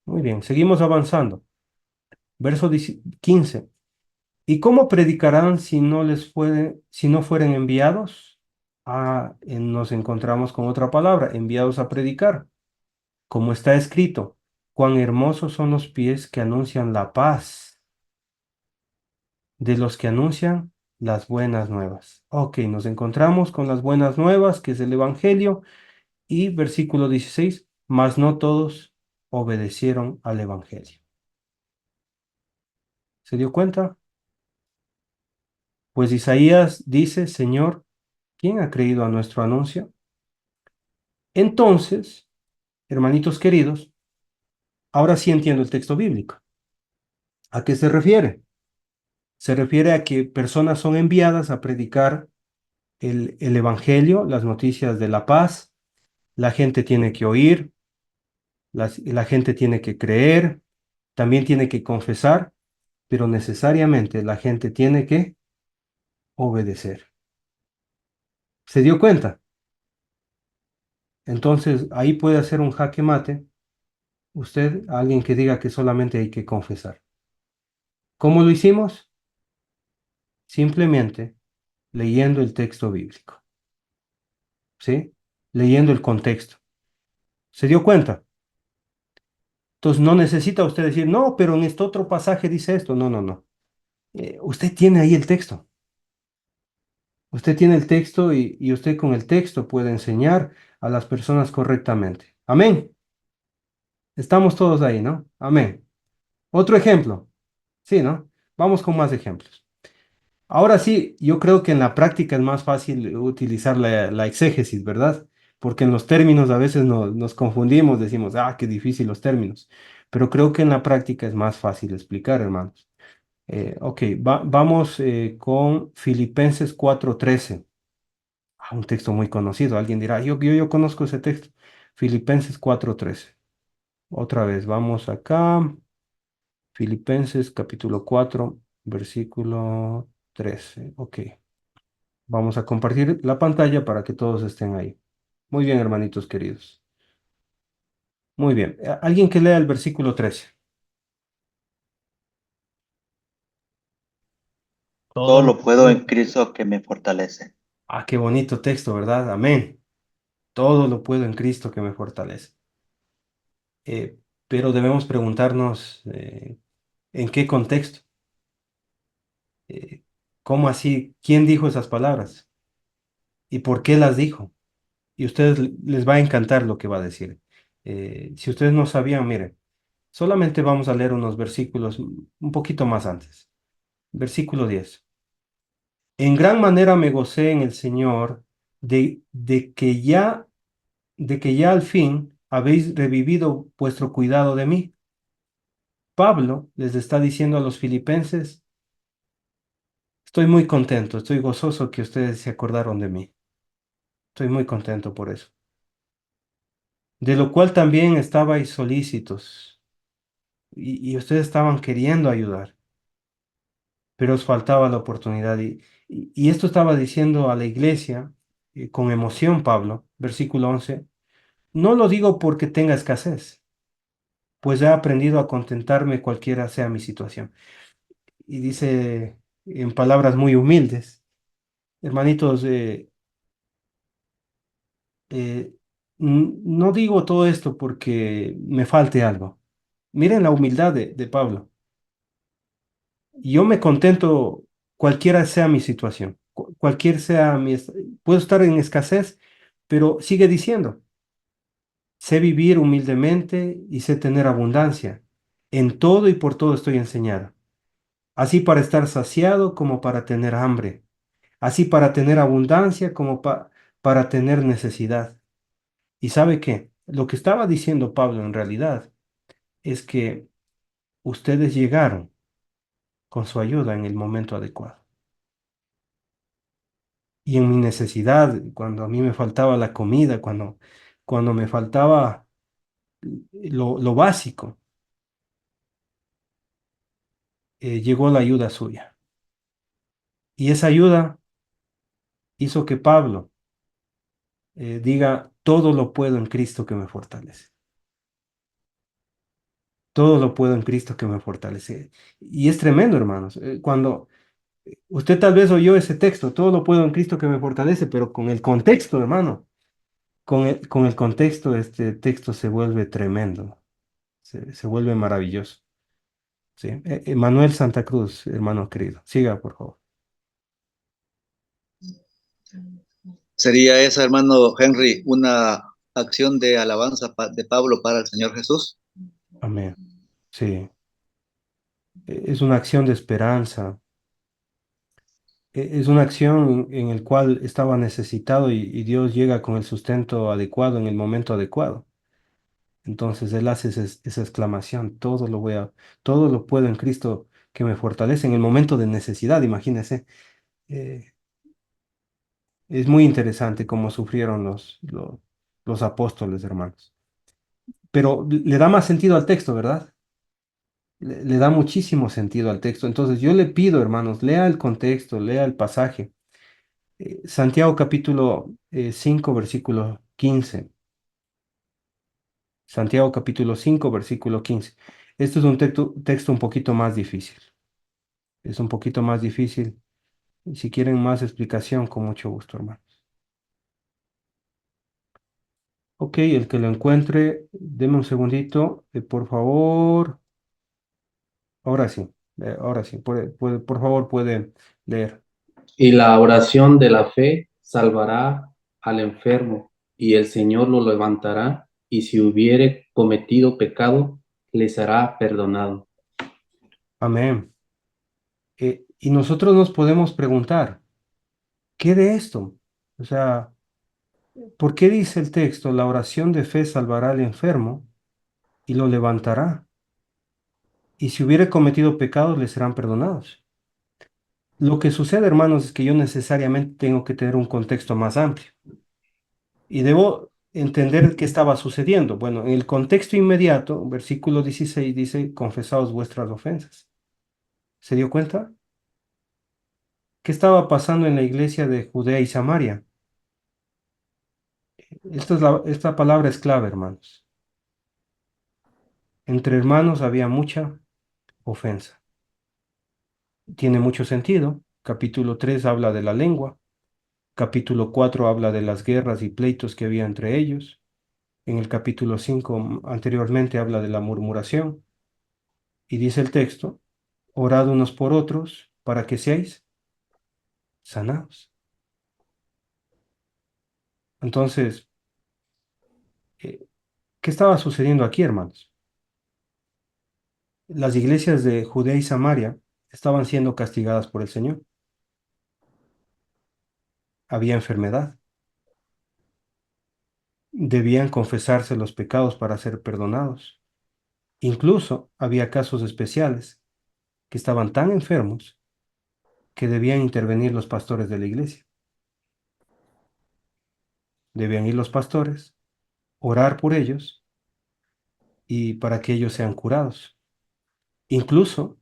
Speaker 1: Muy bien, seguimos avanzando. Verso 15. ¿Y cómo predicarán si no fueren enviados? Nos encontramos con otra palabra, enviados a predicar. Como está escrito, cuán hermosos son los pies que anuncian la paz de los que anuncian las buenas nuevas. Ok, nos encontramos con las buenas nuevas, que es el Evangelio, y versículo 16, mas no todos obedecieron al Evangelio. ¿Se dio cuenta? Pues Isaías dice, Señor, ¿quién ha creído a nuestro anuncio? Entonces, hermanitos queridos, ahora sí entiendo el texto bíblico. ¿A qué se refiere? Se refiere a que personas son enviadas a predicar el Evangelio, las noticias de la paz. La gente tiene que oír, la gente tiene que creer, también tiene que confesar, pero necesariamente la gente tiene que obedecer. ¿Se dio cuenta? Entonces, ahí puede hacer un jaque mate usted a alguien que diga que solamente hay que confesar. ¿Cómo lo hicimos? Simplemente leyendo el texto bíblico, ¿sí? Leyendo el contexto. ¿Se dio cuenta? Entonces no necesita usted decir, no, pero en este otro pasaje dice esto. No, no, no. Usted tiene ahí el texto. Usted tiene el texto y usted con el texto puede enseñar a las personas correctamente. Amén. Estamos todos ahí, ¿no? Amén. Otro ejemplo. Sí, ¿no? Vamos con más ejemplos. Ahora sí, yo creo que en la práctica es más fácil utilizar la exégesis, ¿verdad? Porque en los términos a veces nos confundimos, decimos, qué difícil los términos. Pero creo que en la práctica es más fácil explicar, hermanos. Ok, vamos con Filipenses 4:13. Un texto muy conocido. Alguien dirá, yo conozco ese texto. Filipenses 4:13. Otra vez, vamos acá. Filipenses capítulo 4, versículo 13. Ok. Vamos a compartir la pantalla para que todos estén ahí. Muy bien, hermanitos queridos. Muy bien. Alguien que lea el versículo 13.
Speaker 4: Todo lo puedo en Cristo que me fortalece.
Speaker 1: Qué bonito texto, ¿verdad? Amén. Todo lo puedo en Cristo que me fortalece. Pero debemos preguntarnos en qué contexto. ¿Cómo así? ¿Quién dijo esas palabras? ¿Y por qué las dijo? Y a ustedes les va a encantar lo que va a decir. Si ustedes no sabían, miren, solamente vamos a leer unos versículos un poquito más antes. Versículo 10. En gran manera me gocé en el Señor de que ya al fin habéis revivido vuestro cuidado de mí. Pablo les está diciendo a los filipenses, estoy muy contento, estoy gozoso que ustedes se acordaron de mí. Estoy muy contento por eso. De lo cual también estabais solícitos y ustedes estaban queriendo ayudar, pero os faltaba la oportunidad. Y esto estaba diciendo a la iglesia con emoción Pablo, versículo 11, no lo digo porque tenga escasez, pues he aprendido a contentarme cualquiera sea mi situación. Y dice en palabras muy humildes, hermanitos, no digo todo esto porque me falte algo. Miren la humildad de Pablo. Yo me contento cualquiera sea mi situación, cualquier sea puedo estar en escasez, pero sigue diciendo, sé vivir humildemente y sé tener abundancia. En todo y por todo estoy enseñado. Así para estar saciado como para tener hambre. Así para tener abundancia como para tener necesidad. ¿Y sabe qué? Lo que estaba diciendo Pablo en realidad es que ustedes llegaron con su ayuda en el momento adecuado. Y en mi necesidad, cuando a mí me faltaba la comida, cuando me faltaba lo básico, llegó la ayuda suya. Y esa ayuda hizo que Pablo diga, todo lo puedo en Cristo que me fortalece. Todo lo puedo en Cristo que me fortalece. Y es tremendo, hermanos. Cuando usted tal vez oyó ese texto, todo lo puedo en Cristo que me fortalece, pero con el contexto, hermano, con el contexto, este texto se vuelve tremendo, se vuelve maravilloso. ¿Sí? Manuel Santa Cruz, hermano querido. Siga, por favor.
Speaker 15: ¿Sería esa, hermano Henry, una acción de alabanza de Pablo para el Señor Jesús?
Speaker 1: Amén. Sí. Es una acción de esperanza. Es una acción en el cual estaba necesitado y Dios llega con el sustento adecuado en el momento adecuado. Entonces Él hace esa exclamación, todo lo puedo en Cristo que me fortalece en el momento de necesidad, imagínense. Eh, es muy interesante cómo sufrieron los apóstoles, hermanos. Pero le da más sentido al texto, ¿verdad? Le da muchísimo sentido al texto. Entonces yo le pido, hermanos, lea el contexto, lea el pasaje. Santiago capítulo 5, versículo 15. Santiago capítulo 5, versículo 15. Este es un texto un poquito más difícil. Es un poquito más difícil. Y si quieren más explicación, con mucho gusto, hermanos. Ok, el que lo encuentre, deme un segundito, por favor. Ahora sí, por favor puede leer.
Speaker 5: Y la oración de la fe salvará al enfermo, y el Señor lo levantará, y si hubiere cometido pecado, le será perdonado.
Speaker 1: Amén. Y nosotros nos podemos preguntar, ¿qué de esto? O sea, ¿por qué dice el texto, la oración de fe salvará al enfermo y lo levantará? Y si hubiere cometido pecados, le serán perdonados. Lo que sucede, hermanos, es que yo necesariamente tengo que tener un contexto más amplio. Y debo entender qué estaba sucediendo. Bueno, en el contexto inmediato, versículo 16 dice, confesaos vuestras ofensas. ¿Se dio cuenta? ¿Qué estaba pasando en la iglesia de Judea y Samaria? Esta palabra es clave, hermanos. Entre hermanos había mucha ofensa. Tiene mucho sentido. Capítulo 3 habla de la lengua. Capítulo 4 habla de las guerras y pleitos que había entre ellos. En el capítulo 5 anteriormente habla de la murmuración. Y dice el texto, orad unos por otros para que seáis sanados. Entonces, ¿qué estaba sucediendo aquí, hermanos? Las iglesias de Judea y Samaria estaban siendo castigadas por el Señor. Había enfermedad. Debían confesarse los pecados para ser perdonados. Incluso había casos especiales que estaban tan enfermos que debían intervenir los pastores de la iglesia. Debían ir los pastores, orar por ellos y para que ellos sean curados. Incluso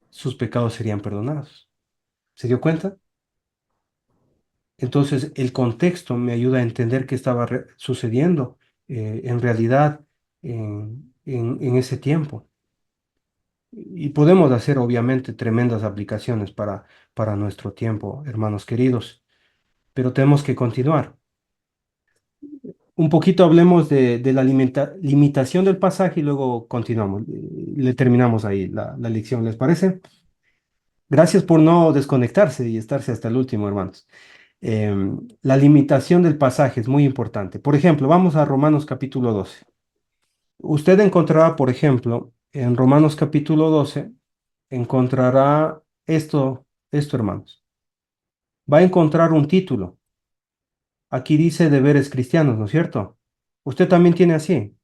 Speaker 1: sus pecados serían perdonados. ¿Se dio cuenta? Entonces, el contexto me ayuda a entender qué estaba sucediendo en realidad en ese tiempo. Y podemos hacer, obviamente, tremendas aplicaciones para nuestro tiempo, hermanos queridos, pero tenemos que continuar. Un poquito hablemos de la limitación del pasaje y luego continuamos. Le terminamos ahí la lección, ¿les parece? Gracias por no desconectarse y estarse hasta el último, hermanos. La limitación del pasaje es muy importante. Por ejemplo, vamos a Romanos capítulo 12. Usted encontrará, por ejemplo, en Romanos capítulo 12, encontrará esto, hermanos. Va a encontrar un título. Aquí dice deberes cristianos, ¿no es cierto? Usted también tiene así.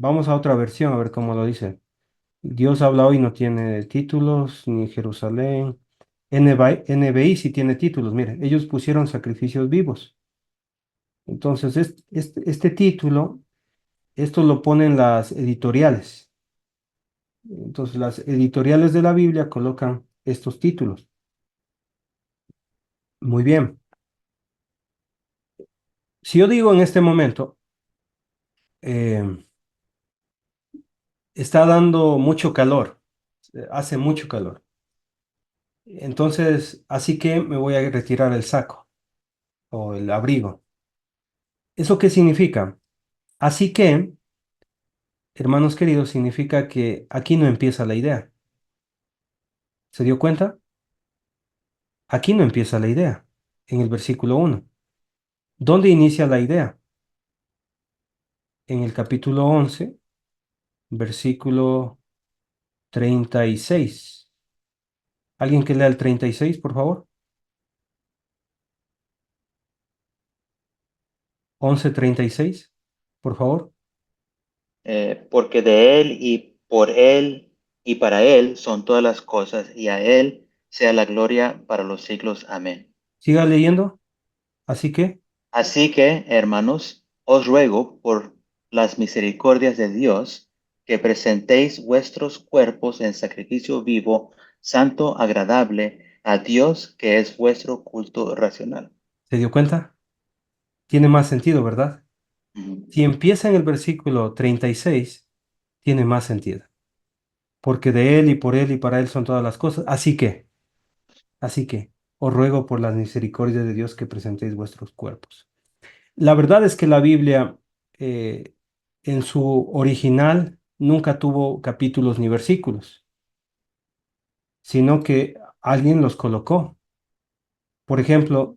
Speaker 1: vamos a otra versión, a ver cómo lo dice. Dios habla hoy, no tiene títulos, ni Jerusalén. NBI sí tiene títulos, mire, ellos pusieron sacrificios vivos. Entonces, este título, esto lo ponen las editoriales. Entonces, las editoriales de la Biblia colocan estos títulos. Muy bien. Si yo digo en este momento, eh, está dando mucho calor, hace mucho calor. Entonces, así que me voy a retirar el saco o el abrigo. ¿Eso qué significa? Así que, hermanos queridos, significa que aquí no empieza la idea. ¿Se dio cuenta? Aquí no empieza la idea, en el versículo 1. ¿Dónde inicia la idea? En el capítulo 11, versículo 36. ¿Alguien que lea el 36, por favor? 11:36, por favor.
Speaker 4: Porque de Él y por Él y para Él son todas las cosas, y a Él sea la gloria para los siglos. Amén.
Speaker 1: Siga leyendo. Así que,
Speaker 4: Así que, hermanos, os ruego por las misericordias de Dios que presentéis vuestros cuerpos en sacrificio vivo, santo, agradable a Dios, que es vuestro culto racional.
Speaker 1: ¿se dio cuenta? Tiene más sentido, ¿verdad?
Speaker 4: Ujú.
Speaker 1: Si empieza en el versículo 36, tiene más sentido. Porque de Él y por Él y para Él son todas las cosas. Así que, os ruego por las misericordias de Dios que presentéis vuestros cuerpos. La verdad es que la Biblia, eh, en su original, nunca tuvo capítulos ni versículos, sino que alguien los colocó. Por ejemplo,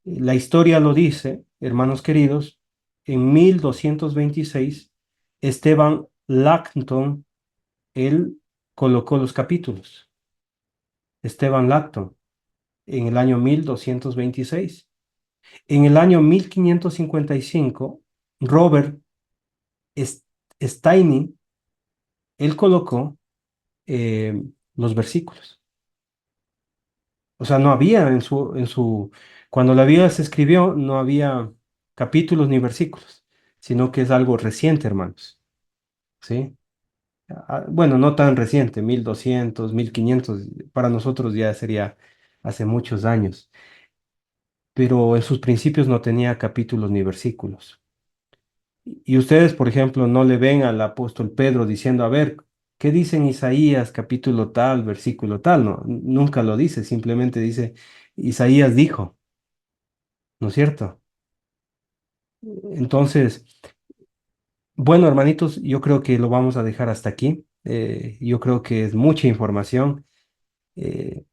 Speaker 1: la historia lo dice, hermanos queridos, en 1226, Esteban Lacton, él colocó los capítulos. Esteban Lacton, en el año 1226. En el año 1555, Robert Steiny, él colocó los versículos. O sea, no había cuando la Biblia se escribió, no había capítulos ni versículos, sino que es algo reciente, hermanos. ¿Sí? Bueno, no tan reciente, 1200, 1500, para nosotros ya sería hace muchos años, pero en sus principios no tenía capítulos ni versículos. Y ustedes, por ejemplo, no le ven al apóstol Pedro diciendo, a ver, ¿qué dice en Isaías capítulo tal, versículo tal? No, nunca lo dice, simplemente dice, Isaías dijo, ¿no es cierto? Entonces, bueno, hermanitos, yo creo que lo vamos a dejar hasta aquí. Yo creo que es mucha información. Eh,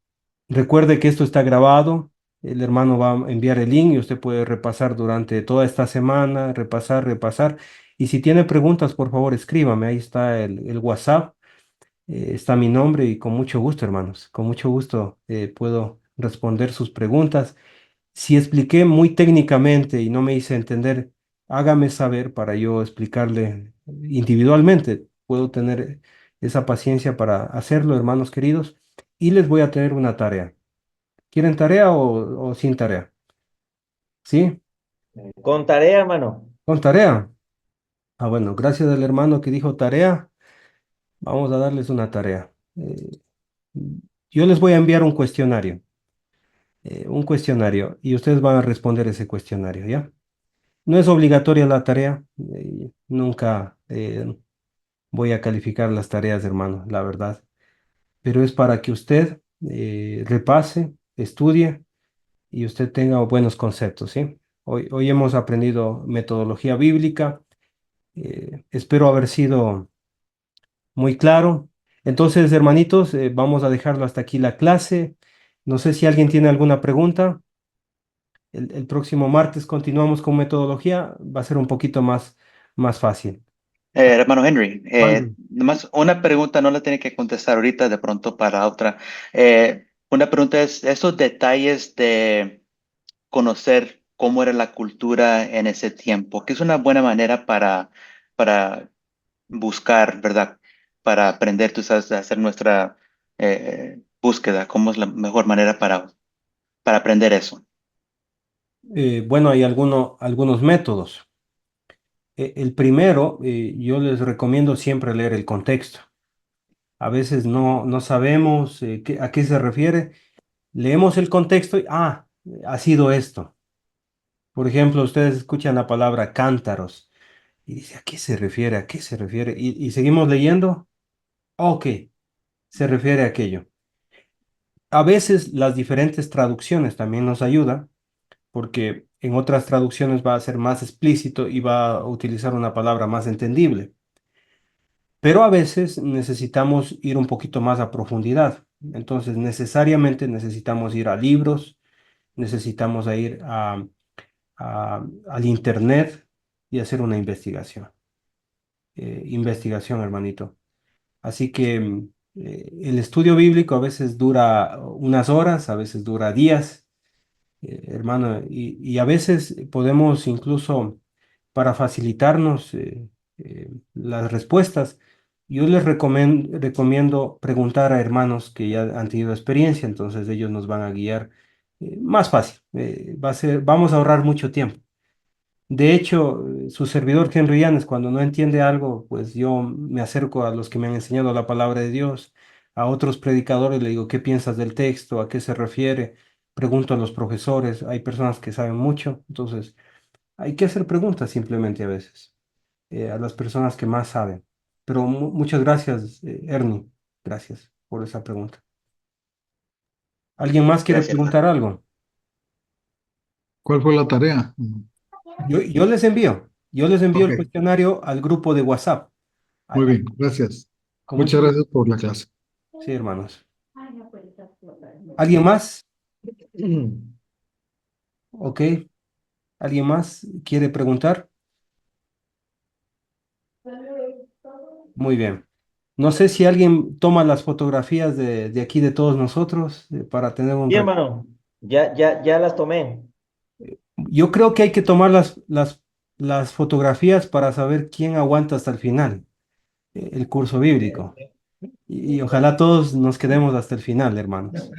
Speaker 1: Recuerde que esto está grabado. El hermano va a enviar el link y usted puede repasar durante toda esta semana, repasar, repasar. Y si tiene preguntas, por favor, escríbame. Ahí está el WhatsApp, está mi nombre y con mucho gusto, hermanos. Con mucho gusto puedo responder sus preguntas. Si expliqué muy técnicamente y no me hice entender, hágame saber para yo explicarle individualmente. Puedo tener esa paciencia para hacerlo, hermanos queridos. Y les voy a tener una tarea. ¿Quieren tarea o sin tarea? ¿Sí?
Speaker 16: Con tarea, hermano.
Speaker 1: Con tarea. Ah, bueno, gracias al hermano que dijo tarea. Vamos a darles una tarea. Yo les voy a enviar un cuestionario y ustedes van a responder ese cuestionario, ¿ya? No es obligatoria la tarea. Nunca voy a calificar las tareas, hermano, la verdad. Pero es para que usted repase, estudie y usted tenga buenos conceptos, ¿sí? Hoy hemos aprendido metodología bíblica. Espero haber sido muy claro. Entonces, hermanitos, vamos a dejarlo hasta aquí la clase. No sé si alguien tiene alguna pregunta. El próximo martes continuamos con metodología. Va a ser un poquito más fácil.
Speaker 4: Hermano Henry,
Speaker 1: Mande.
Speaker 4: nomás una pregunta, no la tiene que contestar ahorita, de pronto para otra. Una pregunta es, esos detalles de conocer cómo era la cultura en ese tiempo, que es una buena manera para buscar, ¿verdad? Para aprender, tú sabes, hacer nuestra búsqueda, cómo es la mejor manera para aprender eso.
Speaker 1: Bueno, hay algunos métodos. El primero, yo les recomiendo siempre leer el contexto. A veces no sabemos a qué se refiere. Leemos el contexto y, ha sido esto. Por ejemplo, ustedes escuchan la palabra cántaros y dice, ¿a qué se refiere? ¿A qué se refiere? Y seguimos leyendo. Ok, se refiere a aquello. A veces las diferentes traducciones también nos ayudan, porque en otras traducciones va a ser más explícito y va a utilizar una palabra más entendible. Pero a veces necesitamos ir un poquito más a profundidad. Entonces, necesariamente necesitamos ir a libros, necesitamos ir al internet y hacer una investigación. Investigación, hermanito. Así que el estudio bíblico a veces dura unas horas, a veces dura días, hermano, y a veces podemos incluso, para facilitarnos las respuestas, yo les recomiendo preguntar a hermanos que ya han tenido experiencia, entonces ellos nos van a guiar más fácil. Vamos a ahorrar mucho tiempo. De hecho, su servidor Henry Yanes, cuando no entiende algo, pues yo me acerco a los que me han enseñado la palabra de Dios, a otros predicadores, le digo, ¿qué piensas del texto? ¿A qué se refiere? Pregunto a los profesores, hay personas que saben mucho, entonces hay que hacer preguntas simplemente a veces, a las personas que más saben. Pero muchas gracias, Ernie, gracias por esa pregunta. ¿Alguien más quiere
Speaker 4: Gracias, hermano.
Speaker 1: preguntar algo?
Speaker 8: ¿Cuál fue la tarea?
Speaker 1: Yo les envío
Speaker 8: Ok,
Speaker 1: el cuestionario al grupo de WhatsApp.
Speaker 8: muy bien, gracias.
Speaker 1: Con
Speaker 8: Muchas
Speaker 1: mucho gusto.
Speaker 8: gracias por la clase.
Speaker 1: Sí, hermanos. ¿Alguien más? Ok. ¿Alguien más quiere preguntar? Muy bien. No sé si alguien toma las fotografías de aquí de todos nosotros para tener un...
Speaker 16: Sí, hermano, ya las tomé.
Speaker 1: Yo creo que hay que tomar las fotografías para saber quién aguanta hasta el final, el curso bíblico. Y ojalá todos nos quedemos hasta el final, hermanos.